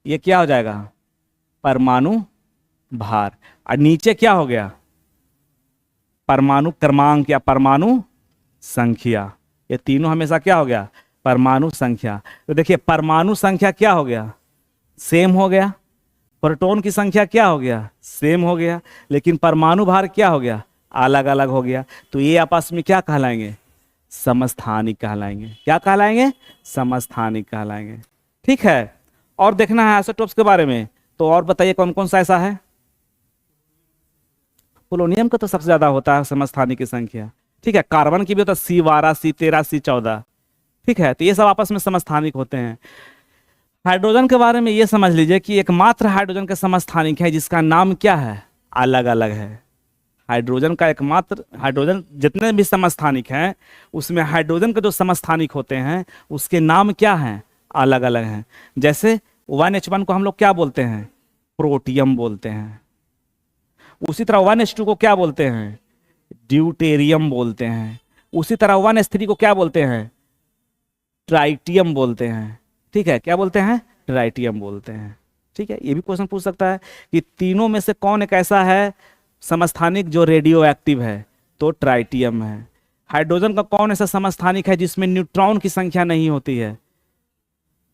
ये क्या हो जाएगा? परमाणु भार। और नीचे क्या हो गया? परमाणु क्रमांक या परमाणु संख्या। ये तीनों हमेशा क्या हो गया? परमाणु संख्या। तो देखिए परमाणु संख्या क्या हो गया? सेम हो गया। प्रोटॉन की संख्या क्या हो गया? सेम हो गया। लेकिन परमाणु भार क्या हो गया? अलग अलग हो गया। तो ये आपस में क्या कहलाएंगे? समस्थानिक कहलाएंगे। क्या कहलाएंगे? समस्थानिक कहलाएंगे। ठीक है, और देखना है आइसोटोप्स के बारे में, तो और बताइए कौन कौन सा ऐसा है? पोलोनियम का तो सबसे ज्यादा होता है समस्थानिक की संख्या। ठीक है, कार्बन की भी होता है C12, C13, C14। ठीक है, तो ये सब आपस में समस्थानिक होते हैं। हाइड्रोजन के बारे में ये समझ लीजिए कि एकमात्र हाइड्रोजन का समस्थानिक है जिसका नाम क्या है? अलग अलग है। हाइड्रोजन का एकमात्र, हाइड्रोजन जितने भी समस्थानिक हैं उसमें हाइड्रोजन के जो समस्थानिक होते हैं उसके नाम क्या हैं? अलग अलग हैं। जैसे 1H1 को हम लोग क्या बोलते हैं? प्रोटियम बोलते हैं। उसी तरह 1H2 को क्या बोलते हैं? ड्यूटेरियम बोलते हैं। उसी तरह 1H3 को क्या बोलते हैं? ट्राइटियम बोलते हैं। ठीक है, क्या बोलते हैं? ट्राइटियम बोलते हैं। ठीक है, ये भी क्वेश्चन पूछ सकता है कि तीनों में से कौन एक ऐसा है समस्थानिक जो रेडियो एक्टिव है? तो ट्राइटियम है। हाइड्रोजन का कौन ऐसा समस्थानिक है जिसमें न्यूट्रॉन की संख्या नहीं होती है?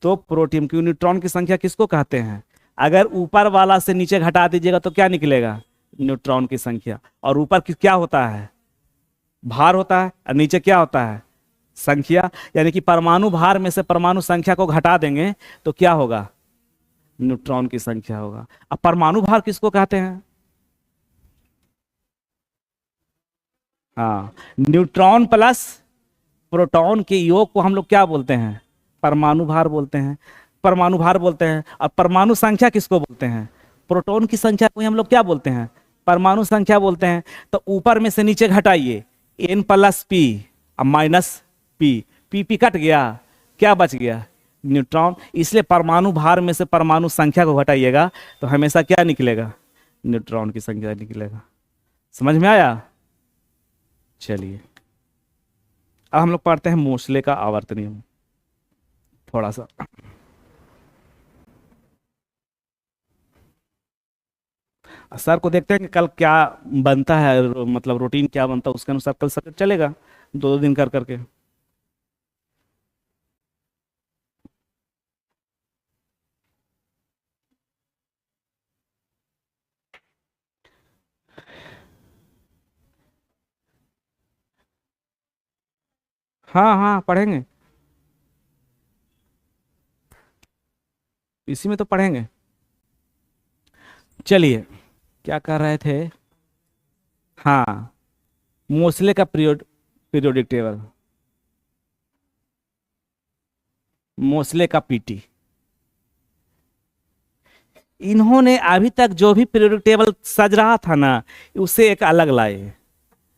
तो प्रोटियम। क्यों? न्यूट्रॉन की संख्या किसको कहते हैं? अगर ऊपर वाला से नीचे घटा दीजिएगा तो क्या निकलेगा? न्यूट्रॉन की संख्या। और ऊपर क्या होता है? भार होता है, और नीचे क्या होता है? संख्या। यानी कि परमाणु भार में से परमाणु संख्या को घटा देंगे तो क्या होगा? न्यूट्रॉन की संख्या होगा। अब परमाणु भार किसको कहते हैं? हाँ, न्यूट्रॉन प्लस प्रोटॉन के योग को हम लोग क्या बोलते हैं? परमाणु भार बोलते हैं। परमाणु भार बोलते हैं। अब परमाणु संख्या किसको बोलते हैं? प्रोटॉन की संख्या को हम लोग क्या बोलते हैं? परमाणु संख्या बोलते हैं। तो ऊपर में से नीचे घटाइए, N + P अब माइनस P, P कट गया, क्या बच गया? न्यूट्रॉन। इसलिए परमाणु भार में से परमाणु संख्या को घटाइएगा तो हमेशा क्या निकलेगा? न्यूट्रॉन की संख्या निकलेगा। समझ में आया? चलिए, अब हम लोग पढ़ते हैं मोसले का आवर्त नियम थोड़ा सा। सर को देखते हैं कि कल क्या बनता है, मतलब रूटीन क्या बनता है, उसके अनुसार कल सर चलेगा 2 दिन कर करके। हाँ हाँ पढ़ेंगे, इसी में तो पढ़ेंगे। चलिए, क्या कर रहे थे? हाँ, मोसले का पीरियोडिक टेबल, मोसले का पीटी। इन्होंने अभी तक जो भी पीरियोडिक टेबल सज रहा था ना, उसे एक अलग लाए।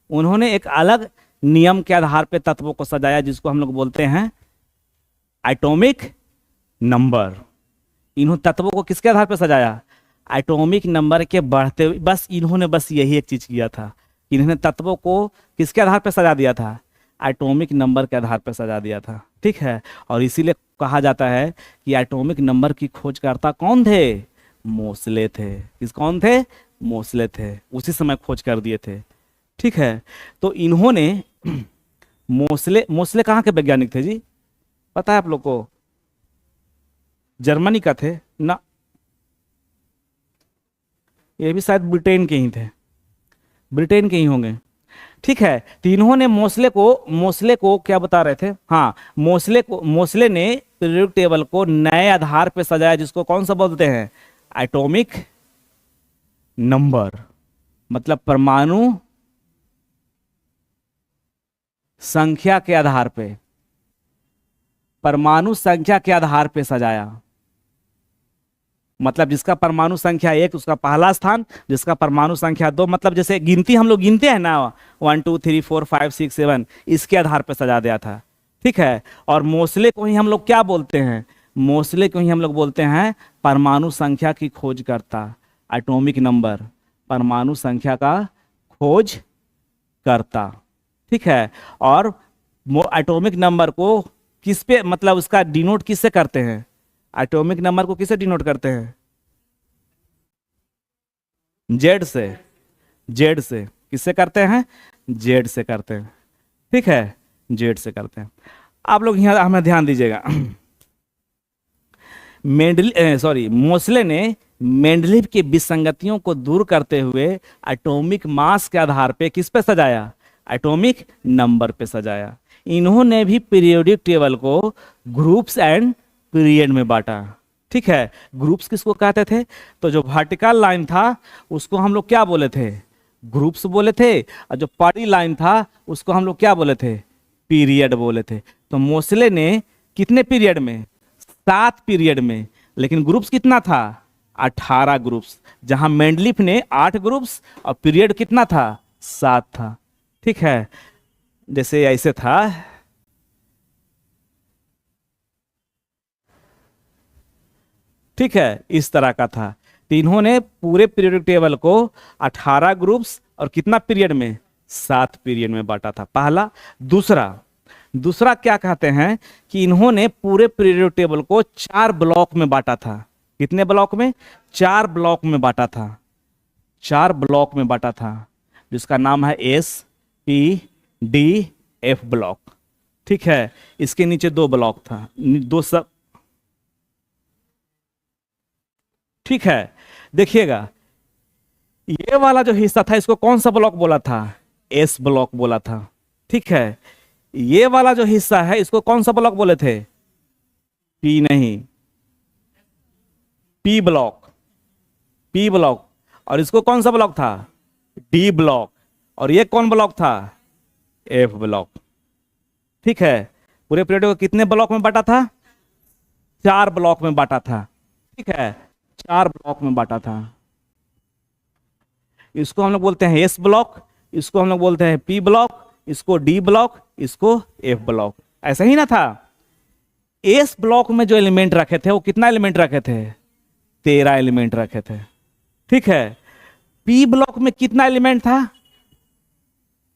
उन्होंने एक अलग नियम के आधार पे तत्वों को सजाया जिसको हम लोग बोलते हैं एटॉमिक नंबर। इन्होंने तत्वों को किसके आधार पे सजाया? एटॉमिक नंबर के बढ़ते हुए। बस इन्होंने बस यही एक चीज किया था, इन्होंने तत्वों को किसके आधार पे सजा दिया था? एटॉमिक नंबर के आधार पे सजा दिया था। ठीक है, और इसीलिए कहा जाता है कि एटॉमिक नंबर की खोजकर्ता कौन थे? मोसले थे। कौन थे? मोसले थे। उसी समय खोज कर दिए थे। ठीक है, तो इन्होंने मोसले मोसले कहाँ के वैज्ञानिक थे जी, पता है आप लोग को? जर्मनी का थे ना, ये भी शायद ब्रिटेन के ही थे, ब्रिटेन के ही होंगे। ठीक है, तो इन्होंने मोसले को क्या बता रहे थे, हाँ, मोसले ने पीरियोडिक टेबल को नए आधार पे सजाया, जिसको कौन सा बोलते हैं, एटॉमिक नंबर, मतलब परमाणु संख्या के आधार पे, परमाणु संख्या के आधार पे सजाया। मतलब जिसका परमाणु संख्या 1 उसका पहला स्थान, जिसका परमाणु संख्या 2, मतलब जैसे गिनती हम लोग गिनते हैं ना, 1 2 3 4 5 6 7, इसके आधार पर सजा दिया था। ठीक है, और मोसले को ही हम लोग क्या बोलते हैं, मोसले को ही हम लोग बोलते हैं परमाणु संख्या की खोज करता, एटॉमिक नंबर, परमाणु संख्या का खोज करता। ठीक है, और एटॉमिक नंबर को किस पे, मतलब उसका डिनोट किससे करते हैं, एटॉमिक नंबर को किससे डिनोट करते हैं, जेड से, जेड से, किससे करते हैं, जेड से करते हैं। ठीक है, जेड से करते हैं। आप लोग यहाँ हमें ध्यान दीजिएगा, मोसले ने मेंडलीव की विसंगतियों को दूर करते हुए एटॉमिक मास के आधार पे किस पे सजाया, एटॉमिक नंबर पे सजाया। इन्होंने भी पीरियोडिक टेबल को ग्रुप्स एंड पीरियड में बांटा। ठीक है, ग्रुप्स किसको कहते थे, तो जो वर्टिकल लाइन था उसको हम लोग क्या बोले थे, ग्रुप्स बोले थे, और जो परी लाइन था उसको हम लोग क्या बोले थे, पीरियड बोले थे। तो मोसले ने कितने पीरियड में, 7 पीरियड में, लेकिन ग्रुप्स कितना था, 18 ग्रुप्स, जहां मेंडलीफ ने 8 ग्रुप्स और पीरियड कितना था, 7 था। ठीक है, जैसे ऐसे था, ठीक है, इस तरह का था। तो इन्होंने पूरे पीरियोडिक टेबल को 18 ग्रुप्स और कितना पीरियड में, 7 पीरियड में बांटा था, पहला। दूसरा क्या कहते हैं कि इन्होंने पूरे पीरियोडिक टेबल को 4 ब्लॉक में बांटा था। कितने ब्लॉक में, 4 ब्लॉक में बांटा था, 4 ब्लॉक में बांटा था, जिसका नाम है SPDF ब्लॉक। ठीक है, इसके नीचे 2 ब्लॉक था, 2 सब। ठीक है, देखिएगा, ये वाला जो हिस्सा था इसको कौन सा ब्लॉक बोला था, एस ब्लॉक बोला था। ठीक है, ये वाला जो हिस्सा है इसको कौन सा ब्लॉक बोले थे, पी नहीं, पी ब्लॉक, पी ब्लॉक। और इसको कौन सा ब्लॉक था, डी ब्लॉक। और ये कौन ब्लॉक था, एफ ब्लॉक। ठीक है, पूरे पीरियड को कितने ब्लॉक में बांटा था, 4 ब्लॉक में बांटा था। ठीक है, 4 ब्लॉक में बांटा था। इसको हम लोग बोलते हैं एस ब्लॉक, इसको हम लोग बोलते हैं पी ब्लॉक, इसको डी ब्लॉक, इसको एफ ब्लॉक। ऐसा ही ना था। एस ब्लॉक में जो एलिमेंट रखे थे वो कितना एलिमेंट रखे थे, 13 एलिमेंट रखे थे। ठीक है, पी ब्लॉक में कितना एलिमेंट था,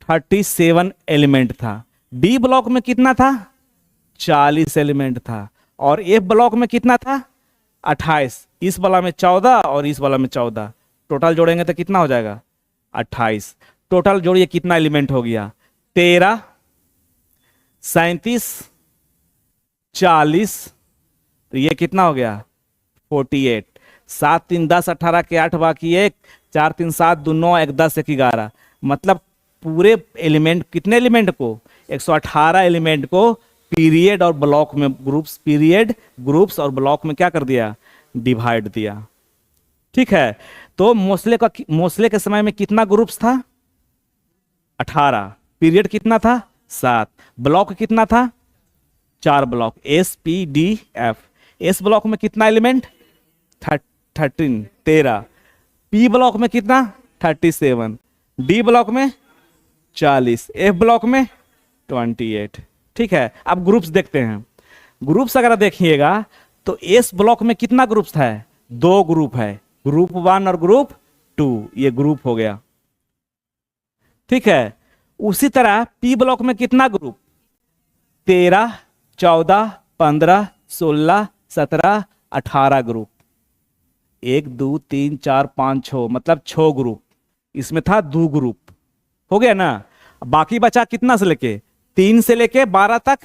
37 एलिमेंट था। डी ब्लॉक में कितना था, 40 एलिमेंट था। और एफ ब्लॉक में कितना था, 28। इस वाला में 14 और इस वाला में 14, टोटल जोड़ेंगे तो कितना हो जाएगा, 28। टोटल जोड़िए कितना एलिमेंट हो गया, 13, 37, 40, ये कितना हो गया, 48। 7 3 10 18 के 8 बाकी 1, 4 3 7 2 9 1 10 1 11। मतलब पूरे एलिमेंट, कितने एलिमेंट को, 118 एलिमेंट को पीरियड और ब्लॉक में, ग्रुप्स, पीरियड, ग्रुप्स और ब्लॉक में क्या कर दिया, डिवाइड दिया। ठीक है, तो मोसले के समय में कितना ग्रुप्स था, 18, पीरियड कितना था, 7, ब्लॉक कितना था, 4 ब्लॉक, SPDF। एस ब्लॉक में कितना एलिमेंट, 13, पी ब्लॉक में कितना, 37, डी ब्लॉक में 40, एफ ब्लॉक में 28। ठीक है, अब ग्रुप्स देखते हैं। ग्रुप्स अगर देखिएगा तो एस ब्लॉक में कितना ग्रुप्स है, 2 ग्रुप है, ग्रुप 1 और ग्रुप 2, ये ग्रुप हो गया। ठीक है, उसी तरह पी ब्लॉक में कितना ग्रुप, 13, 14, 15, 16, 17, 18 ग्रुप, 1 2 3 4 5 6, मतलब 6 ग्रुप। इसमें था 2 ग्रुप, हो गया ना। बाकी बचा कितना से लेके 3 से लेके 12 तक,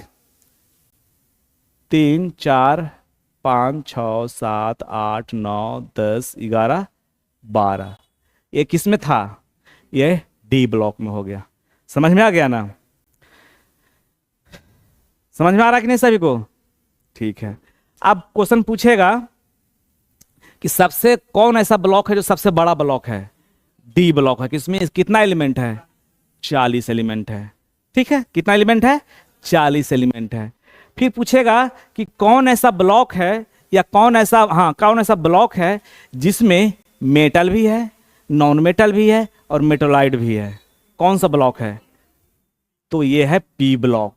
3 4 5 6 7 8 9 10 11 12। ये किस में था? ये डी ब्लॉक में हो गया। समझ में आ गया ना? समझ में आ रहा कि नहीं सभी को? ठीक है। अब क्वेश्चन पूछेगा कि सबसे कौन ऐसा ब्लॉक है जो सबसे बड़ा ब्लॉक है? डी ब्लॉक है। किसमें कितना एलिमेंट है? 40 एलिमेंट है। ठीक है, कितना एलिमेंट है? 40 एलिमेंट है। फिर पूछेगा कि कौन ऐसा ब्लॉक है या कौन ऐसा ब्लॉक है जिसमें मेटल भी है, नॉन मेटल भी है और मेटोलाइट भी है? कौन सा ब्लॉक है? तो ये है पी ब्लॉक।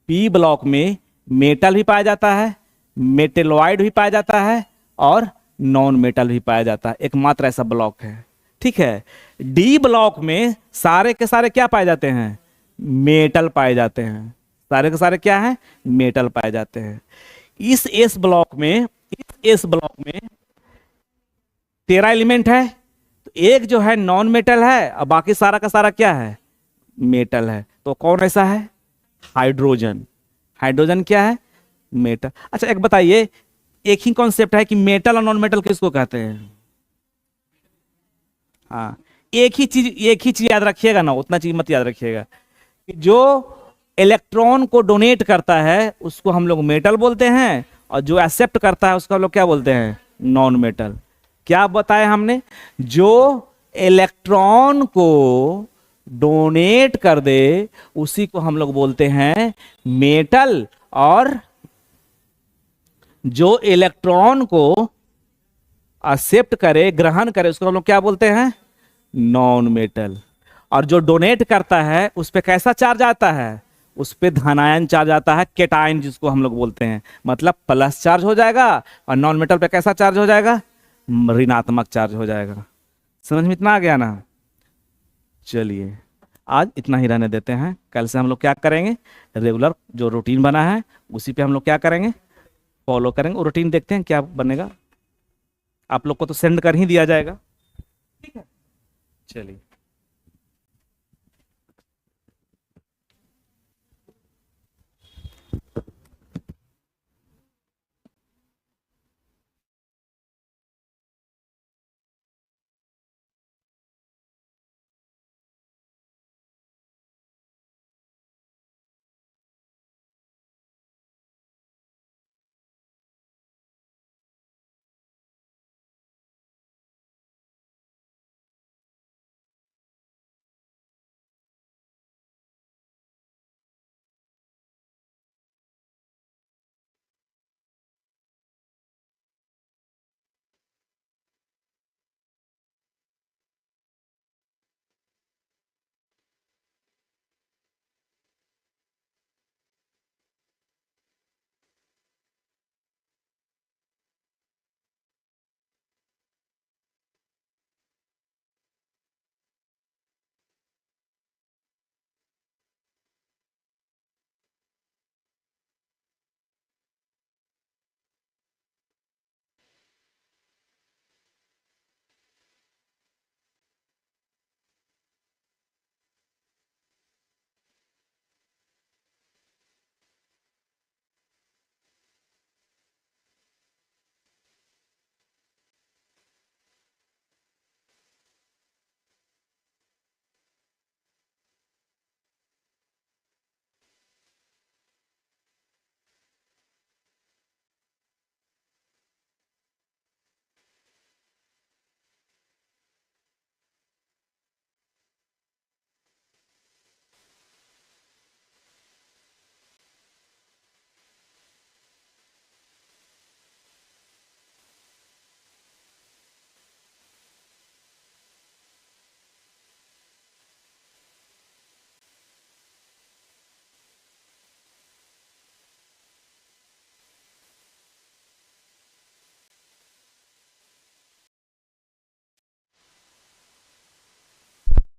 पी ब्लॉक में मेटल भी पाया जाता है, मेटेलॉइड भी पाया जाता है और नॉन मेटल भी पाया जाता है। एकमात्र ऐसा ब्लॉक है। ठीक है। डी ब्लॉक में सारे के सारे क्या पाए जाते हैं? मेटल पाए जाते हैं। सारे के सारे क्या है? मेटल पाए जाते हैं। इस एस ब्लॉक में 13 एलिमेंट है। तो एक जो है नॉन मेटल है और बाकी सारा का सारा क्या है? मेटल है। तो कौन ऐसा है? हाइड्रोजन। हाइड्रोजन क्या है? मेटल। अच्छा एक बताइए, एक ही कॉन्सेप्ट है कि मेटल और नॉन मेटल किसको कहते हैं? हाँ, एक ही चीज याद रखिएगा ना, उतना चीज मत याद रखिएगा कि जो इलेक्ट्रॉन को डोनेट करता है उसको हम लोग मेटल बोलते हैं और जो एक्सेप्ट करता है उसको हम लोग क्या बोलते हैं? Non metal. क्या बताया हमने? जो इलेक्ट्रॉन को डोनेट कर दे उसी को हम लोग बोलते हैं मेटल, और जो इलेक्ट्रॉन को एक्सेप्ट करे, ग्रहण करे, उसको हम लोग क्या बोलते हैं? Non metal. और जो डोनेट करता है उस पे कैसा चार्ज आता है? उस पे धनायन चार्ज आता है, केटायन जिसको हम लोग बोलते हैं। मतलब प्लस चार्ज हो जाएगा और नॉन मेटल पे कैसा चार्ज हो जाएगा? ऋणात्मक चार्ज हो जाएगा। समझ में इतना आ गया ना? चलिए आज इतना ही रहने देते हैं। कल से हम लोग क्या करेंगे? रेगुलर जो रूटीन बना है उसी पे हम लोग क्या करेंगे? फॉलो करेंगे। और रूटीन देखते हैं क्या बनेगा। आप लोग को तो सेंड कर ही दिया जाएगा। ठीक है, चलिए।